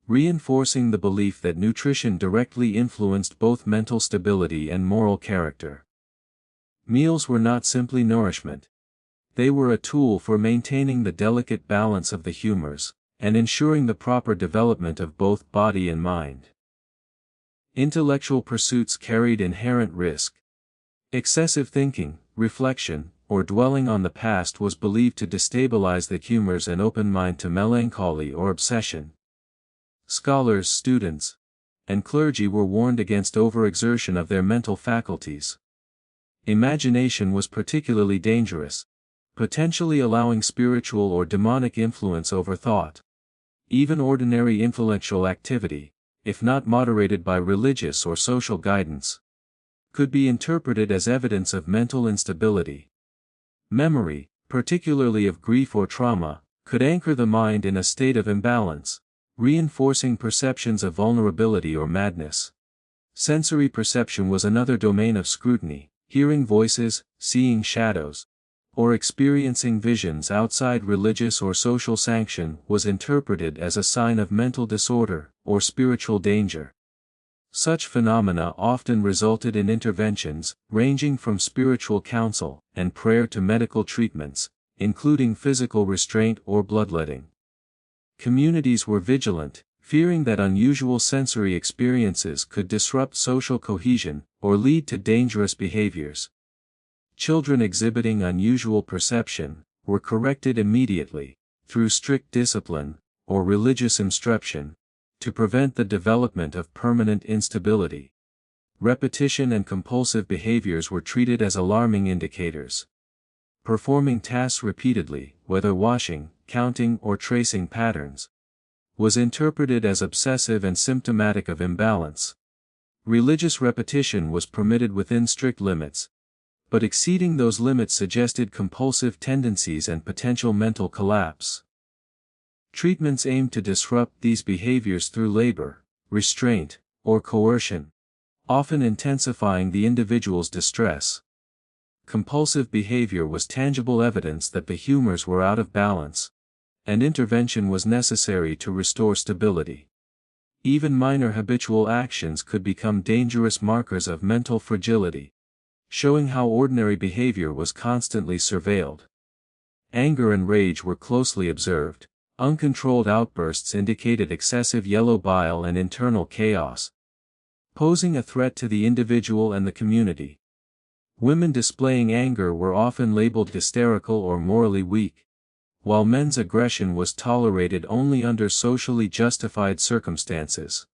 [SPEAKER 1] reinforcing the belief that nutrition directly influenced both mental stability and moral character. Meals were not simply nourishment. They were a tool for maintaining the delicate balance of the humors, and ensuring the proper development of both body and mind. Intellectual pursuits carried inherent risk. Excessive thinking, reflection, or dwelling on the past was believed to destabilize the humors and open mind to melancholy or obsession. Scholars, students, and clergy were warned against overexertion of their mental faculties. Imagination was particularly dangerous, potentially allowing spiritual or demonic influence over thought. Even ordinary intellectual activity, if not moderated by religious or social guidance, could be interpreted as evidence of mental instability. Memory, particularly of grief or trauma, could anchor the mind in a state of imbalance, reinforcing perceptions of vulnerability or madness. Sensory perception was another domain of scrutiny. Hearing voices, seeing shadows, or experiencing visions outside religious or social sanction was interpreted as a sign of mental disorder or spiritual danger. Such phenomena often resulted in interventions, ranging from spiritual counsel and prayer to medical treatments, including physical restraint or bloodletting. Communities were vigilant, fearing that unusual sensory experiences could disrupt social cohesion or lead to dangerous behaviors. Children exhibiting unusual perception were corrected immediately, through strict discipline or religious instruction, to prevent the development of permanent instability. Repetition and compulsive behaviors were treated as alarming indicators. Performing tasks repeatedly, whether washing, counting, or tracing patterns, was interpreted as obsessive and symptomatic of imbalance. Religious repetition was permitted within strict limits, but exceeding those limits suggested compulsive tendencies and potential mental collapse. Treatments aimed to disrupt these behaviors through labor, restraint, or coercion, often intensifying the individual's distress. Compulsive behavior was tangible evidence that the humors were out of balance, and intervention was necessary to restore stability. Even minor habitual actions could become dangerous markers of mental fragility, showing how ordinary behavior was constantly surveilled. Anger and rage were closely observed. Uncontrolled outbursts indicated excessive yellow bile and internal chaos, posing a threat to the individual and the community. Women displaying anger were often labeled hysterical or morally weak, while men's aggression was tolerated only under socially justified circumstances.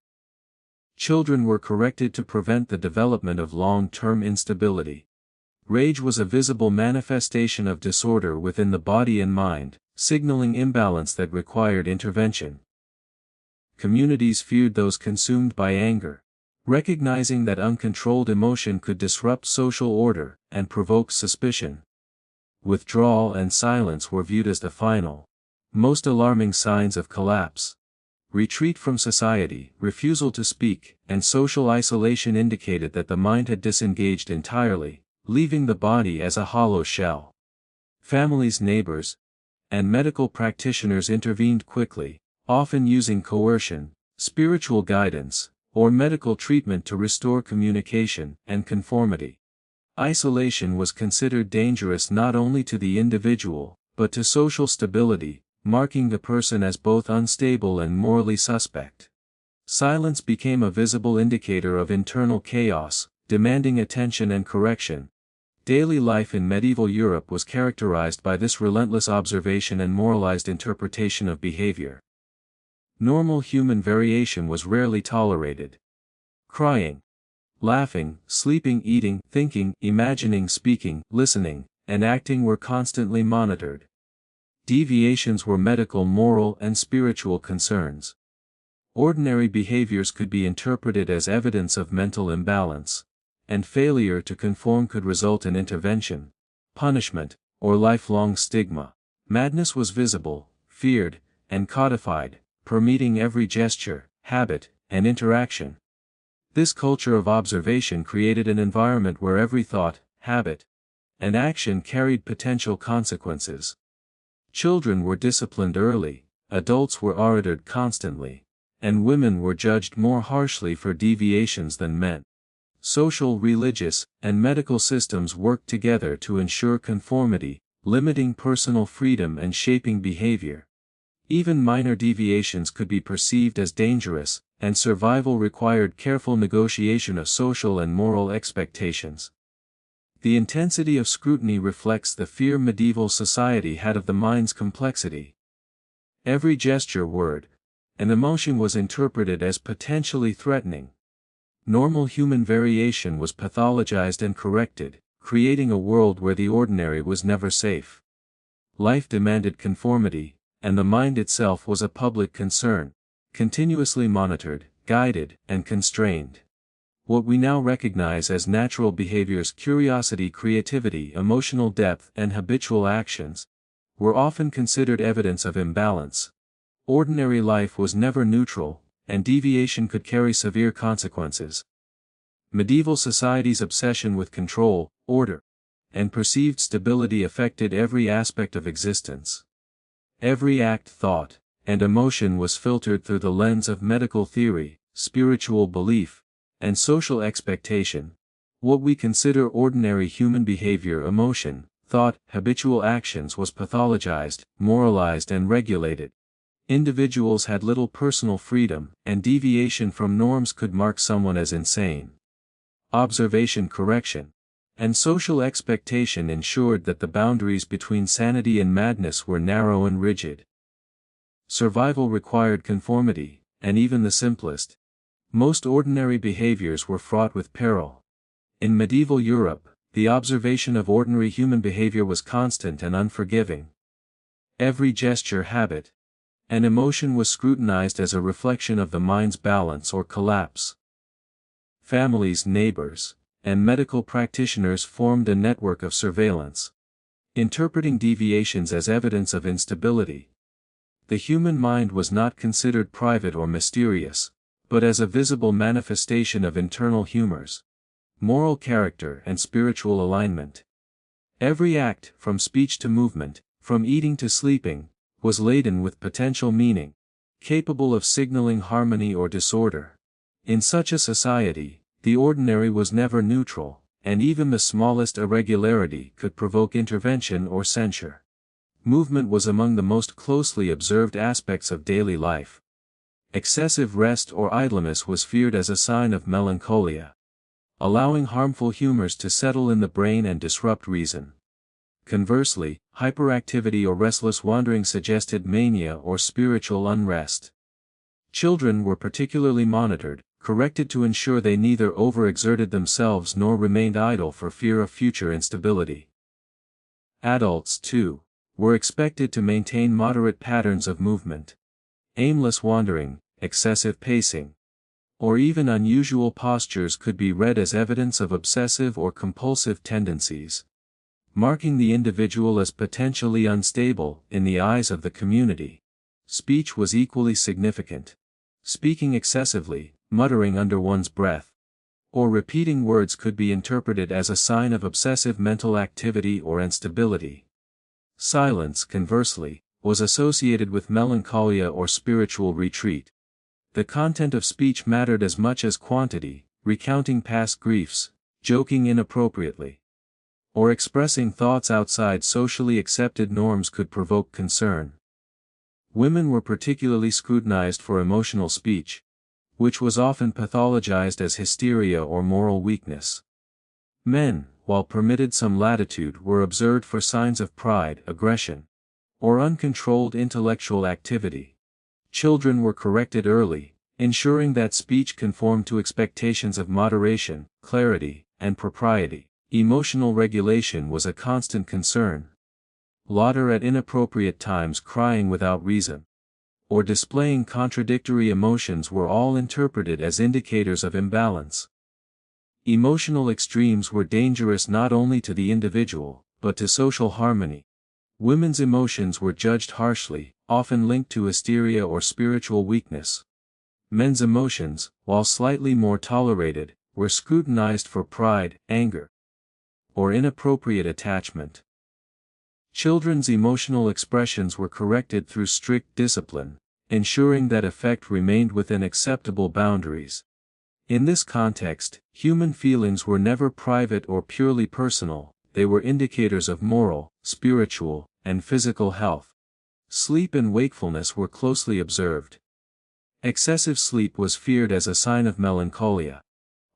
[SPEAKER 1] Children were corrected to prevent the development of long-term instability. Rage was a visible manifestation of disorder within the body and mind, signaling imbalance that required intervention. Communities feared those consumed by anger, Recognizing that uncontrolled emotion could disrupt social order and provoke suspicion. Withdrawal and silence were viewed as the final, most alarming signs of collapse. Retreat from society, refusal to speak, and social isolation indicated that the mind had disengaged entirely, leaving the body as a hollow shell. Families, neighbors, and medical practitioners intervened quickly, often using coercion, spiritual guidance, or medical treatment to restore communication and conformity. Isolation was considered dangerous not only to the individual, but to social stability, marking the person as both unstable and morally suspect. Silence became a visible indicator of internal chaos, demanding attention and correction. Daily life in medieval Europe was characterized by this relentless observation and moralized interpretation of behavior. Normal human variation was rarely tolerated. Crying, laughing, sleeping, eating, thinking, imagining, speaking, listening, and acting were constantly monitored. Deviations were medical, moral, and spiritual concerns. Ordinary behaviors could be interpreted as evidence of mental imbalance, and failure to conform could result in intervention, punishment, or lifelong stigma. Madness was visible, feared, and codified, permeating every gesture, habit, and interaction. This culture of observation created an environment where every thought, habit, and action carried potential consequences. Children were disciplined early, adults were audited constantly, and women were judged more harshly for deviations than men. Social, religious, and medical systems worked together to ensure conformity, limiting personal freedom and shaping behavior. Even minor deviations could be perceived as dangerous, and survival required careful negotiation of social and moral expectations. The intensity of scrutiny reflects the fear medieval society had of the mind's complexity. Every gesture, word, and emotion was interpreted as potentially threatening. Normal human variation was pathologized and corrected, creating a world where the ordinary was never safe. Life demanded conformity, and the mind itself was a public concern, continuously monitored, guided, and constrained. What we now recognize as natural behaviors, curiosity, creativity, emotional depth, and habitual actions, were often considered evidence of imbalance. Ordinary life was never neutral, and deviation could carry severe consequences. Medieval society's obsession with control, order, and perceived stability affected every aspect of existence. Every act, thought, and emotion was filtered through the lens of medical theory, spiritual belief, and social expectation. What we consider ordinary human behavior, emotion, thought, habitual actions was pathologized, moralized, and regulated. Individuals had little personal freedom, and deviation from norms could mark someone as insane. Observation, correction, and social expectation ensured that the boundaries between sanity and madness were narrow and rigid. Survival required conformity, and even the simplest, most ordinary behaviors were fraught with peril. In medieval Europe, the observation of ordinary human behavior was constant and unforgiving. Every gesture, habit, and emotion was scrutinized as a reflection of the mind's balance or collapse. Families, neighbors, and medical practitioners formed a network of surveillance, interpreting deviations as evidence of instability. The human mind was not considered private or mysterious, but as a visible manifestation of internal humors, moral character, and spiritual alignment. Every act, from speech to movement, from eating to sleeping, was laden with potential meaning, capable of signaling harmony or disorder. In such a society, the ordinary was never neutral, and even the smallest irregularity could provoke intervention or censure. Movement was among the most closely observed aspects of daily life. Excessive rest or idleness was feared as a sign of melancholia, allowing harmful humors to settle in the brain and disrupt reason. Conversely, hyperactivity or restless wandering suggested mania or spiritual unrest. Children were particularly monitored, corrected to ensure they neither overexerted themselves nor remained idle for fear of future instability. Adults, too, were expected to maintain moderate patterns of movement. Aimless wandering, excessive pacing, or even unusual postures could be read as evidence of obsessive or compulsive tendencies, marking the individual as potentially unstable in the eyes of the community. Speech was equally significant. Speaking excessively, muttering under one's breath, or repeating words could be interpreted as a sign of obsessive mental activity or instability. Silence, conversely, was associated with melancholia or spiritual retreat. The content of speech mattered as much as quantity, recounting past griefs, joking inappropriately, or expressing thoughts outside socially accepted norms could provoke concern. Women were particularly scrutinized for emotional speech, which was often pathologized as hysteria or moral weakness. Men, while permitted some latitude, were observed for signs of pride, aggression, or uncontrolled intellectual activity. Children were corrected early, ensuring that speech conformed to expectations of moderation, clarity, and propriety. Emotional regulation was a constant concern. Laughter at inappropriate times, crying without reason, or displaying contradictory emotions were all interpreted as indicators of imbalance. Emotional extremes were dangerous not only to the individual, but to social harmony. Women's emotions were judged harshly, often linked to hysteria or spiritual weakness. Men's emotions, while slightly more tolerated, were scrutinized for pride, anger, or inappropriate attachment. Children's emotional expressions were corrected through strict discipline, ensuring that affect remained within acceptable boundaries. In this context, human feelings were never private or purely personal, they were indicators of moral, spiritual, and physical health. Sleep and wakefulness were closely observed. Excessive sleep was feared as a sign of melancholia,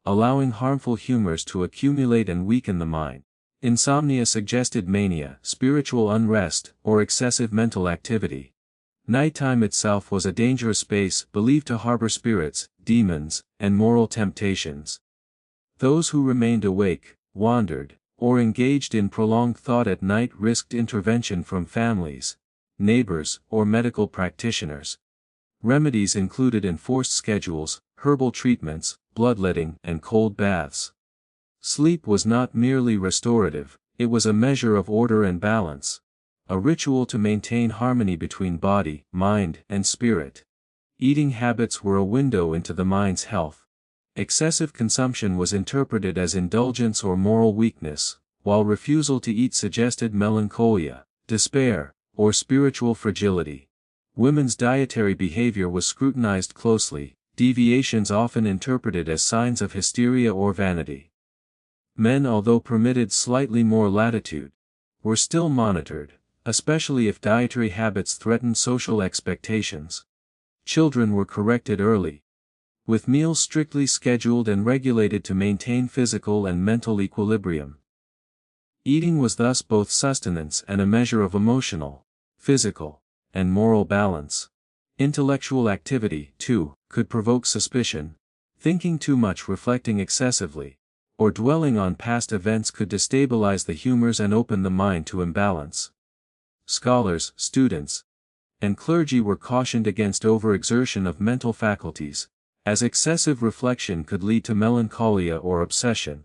[SPEAKER 1] allowing harmful humors to accumulate and weaken the mind. Insomnia suggested mania, spiritual unrest, or excessive mental activity. Nighttime itself was a dangerous space, believed to harbor spirits, demons, and moral temptations. Those who remained awake, wandered, or engaged in prolonged thought at night risked intervention from families, neighbors, or medical practitioners. Remedies included enforced schedules, herbal treatments, bloodletting, and cold baths. Sleep was not merely restorative, it was a measure of order and balance, a ritual to maintain harmony between body, mind, and spirit. Eating habits were a window into the mind's health. Excessive consumption was interpreted as indulgence or moral weakness, while refusal to eat suggested melancholia, despair, or spiritual fragility. Women's dietary behavior was scrutinized closely, deviations often interpreted as signs of hysteria or vanity. Men, although permitted slightly more latitude, were still monitored, especially if dietary habits threatened social expectations. Children were corrected early, with meals strictly scheduled and regulated to maintain physical and mental equilibrium. Eating was thus both sustenance and a measure of emotional, physical, and moral balance. Intellectual activity, too, could provoke suspicion. Thinking too much, reflecting excessively, or dwelling on past events could destabilize the humors and open the mind to imbalance. Scholars, students, and clergy were cautioned against overexertion of mental faculties, as excessive reflection could lead to melancholia or obsession.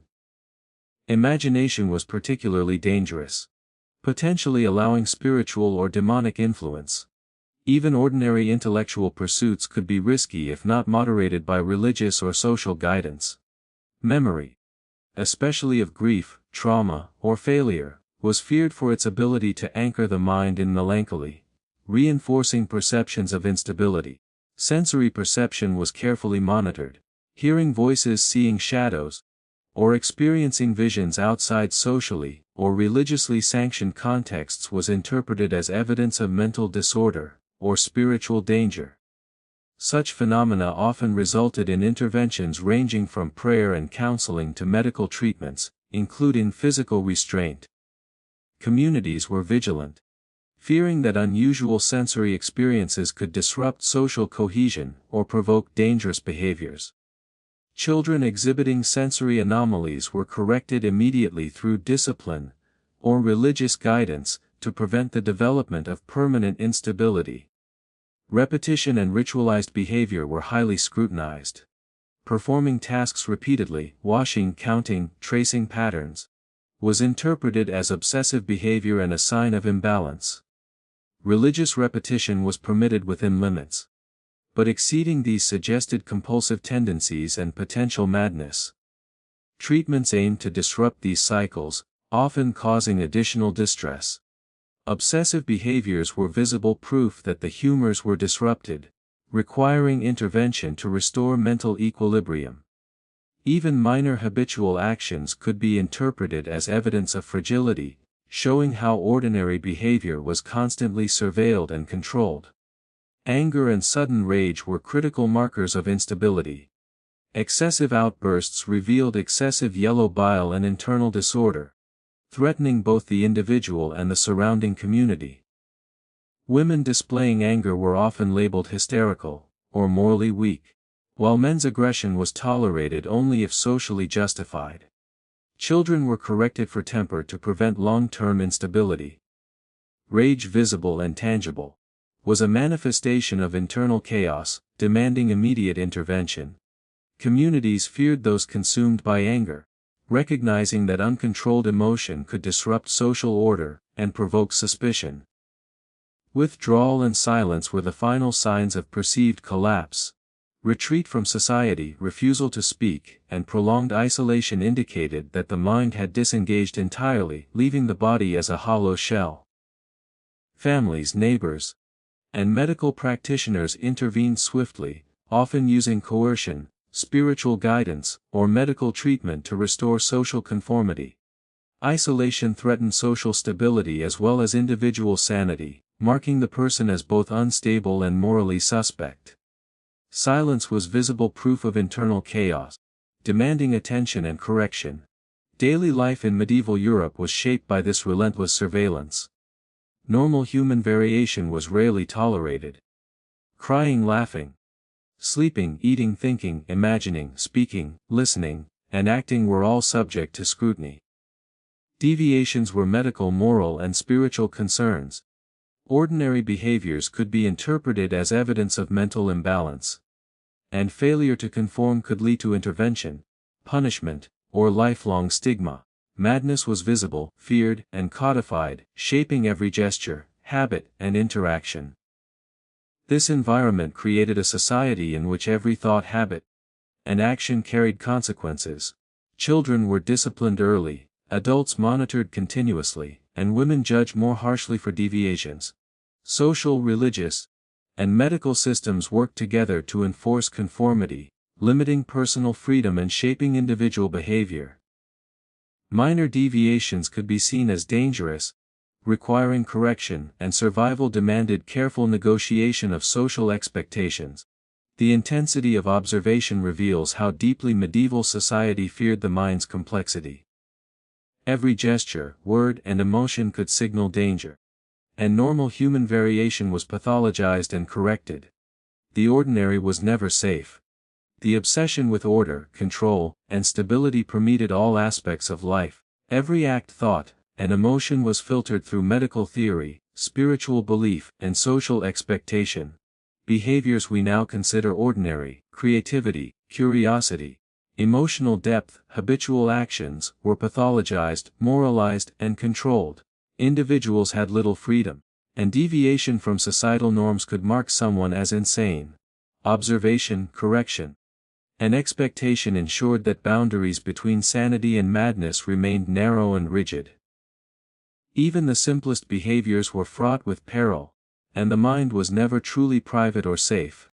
[SPEAKER 1] Imagination was particularly dangerous, potentially allowing spiritual or demonic influence. Even ordinary intellectual pursuits could be risky if not moderated by religious or social guidance. Memory, especially of grief, trauma, or failure, was feared for its ability to anchor the mind in melancholy, reinforcing perceptions of instability. Sensory perception was carefully monitored. Hearing voices, seeing shadows, or experiencing visions outside socially or religiously sanctioned contexts was interpreted as evidence of mental disorder or spiritual danger. Such phenomena often resulted in interventions ranging from prayer and counseling to medical treatments, including physical restraint. Communities were vigilant, fearing that unusual sensory experiences could disrupt social cohesion or provoke dangerous behaviors. Children exhibiting sensory anomalies were corrected immediately through discipline or religious guidance to prevent the development of permanent instability. Repetition and ritualized behavior were highly scrutinized. performing tasks repeatedly, washing, counting, tracing patterns, was interpreted as obsessive behavior and a sign of imbalance. Religious repetition was permitted within limits, but exceeding these suggested compulsive tendencies and potential madness. Treatments aimed to disrupt these cycles, often causing additional distress. Obsessive behaviors were visible proof that the humors were disrupted, requiring intervention to restore mental equilibrium. Even minor habitual actions could be interpreted as evidence of fragility, showing how ordinary behavior was constantly surveilled and controlled. Anger and sudden rage were critical markers of instability. Excessive outbursts revealed excessive yellow bile and internal disorder, threatening both the individual and the surrounding community. Women displaying anger were often labeled hysterical, or morally weak, while men's aggression was tolerated only if socially justified. Children were corrected for temper to prevent long-term instability. Rage, visible and tangible, was a manifestation of internal chaos, demanding immediate intervention. Communities feared those consumed by anger, recognizing that uncontrolled emotion could disrupt social order and provoke suspicion. Withdrawal and silence were the final signs of perceived collapse. Retreat from society, refusal to speak, and prolonged isolation indicated that the mind had disengaged entirely, leaving the body as a hollow shell. Families, neighbors, and medical practitioners intervened swiftly, often using coercion, spiritual guidance, or medical treatment to restore social conformity. Isolation threatened social stability as well as individual sanity, marking the person as both unstable and morally suspect. Silence was visible proof of internal chaos, demanding attention and correction. Daily life in medieval Europe was shaped by this relentless surveillance. Normal human variation was rarely tolerated. Crying, laughing, sleeping, eating, thinking, imagining, speaking, listening, and acting were all subject to scrutiny. Deviations were medical, moral, and spiritual concerns. Ordinary behaviors could be interpreted as evidence of mental imbalance, and failure to conform could lead to intervention, punishment, or lifelong stigma. Madness was visible, feared, and codified, shaping every gesture, habit, and interaction. This environment created a society in which every thought, habit, and action carried consequences. Children were disciplined early, adults monitored continuously, and women judged more harshly for deviations. Social, religious, and medical systems worked together to enforce conformity, limiting personal freedom and shaping individual behavior. Minor deviations could be seen as dangerous, requiring correction, and survival demanded careful negotiation of social expectations. The intensity of observation reveals how deeply medieval society feared the mind's complexity. Every gesture, word, and emotion could signal danger, and normal human variation was pathologized and corrected. The ordinary was never safe. The obsession with order, control, and stability permeated all aspects of life. Every act, thought, and emotion was filtered through medical theory, spiritual belief, and social expectation. Behaviors we now consider ordinary, creativity, curiosity, emotional depth, habitual actions, were pathologized, moralized, and controlled. Individuals had little freedom, and deviation from societal norms could mark someone as insane. Observation, correction, and expectation ensured that boundaries between sanity and madness remained narrow and rigid. Even the simplest behaviors were fraught with peril, and the mind was never truly private or safe.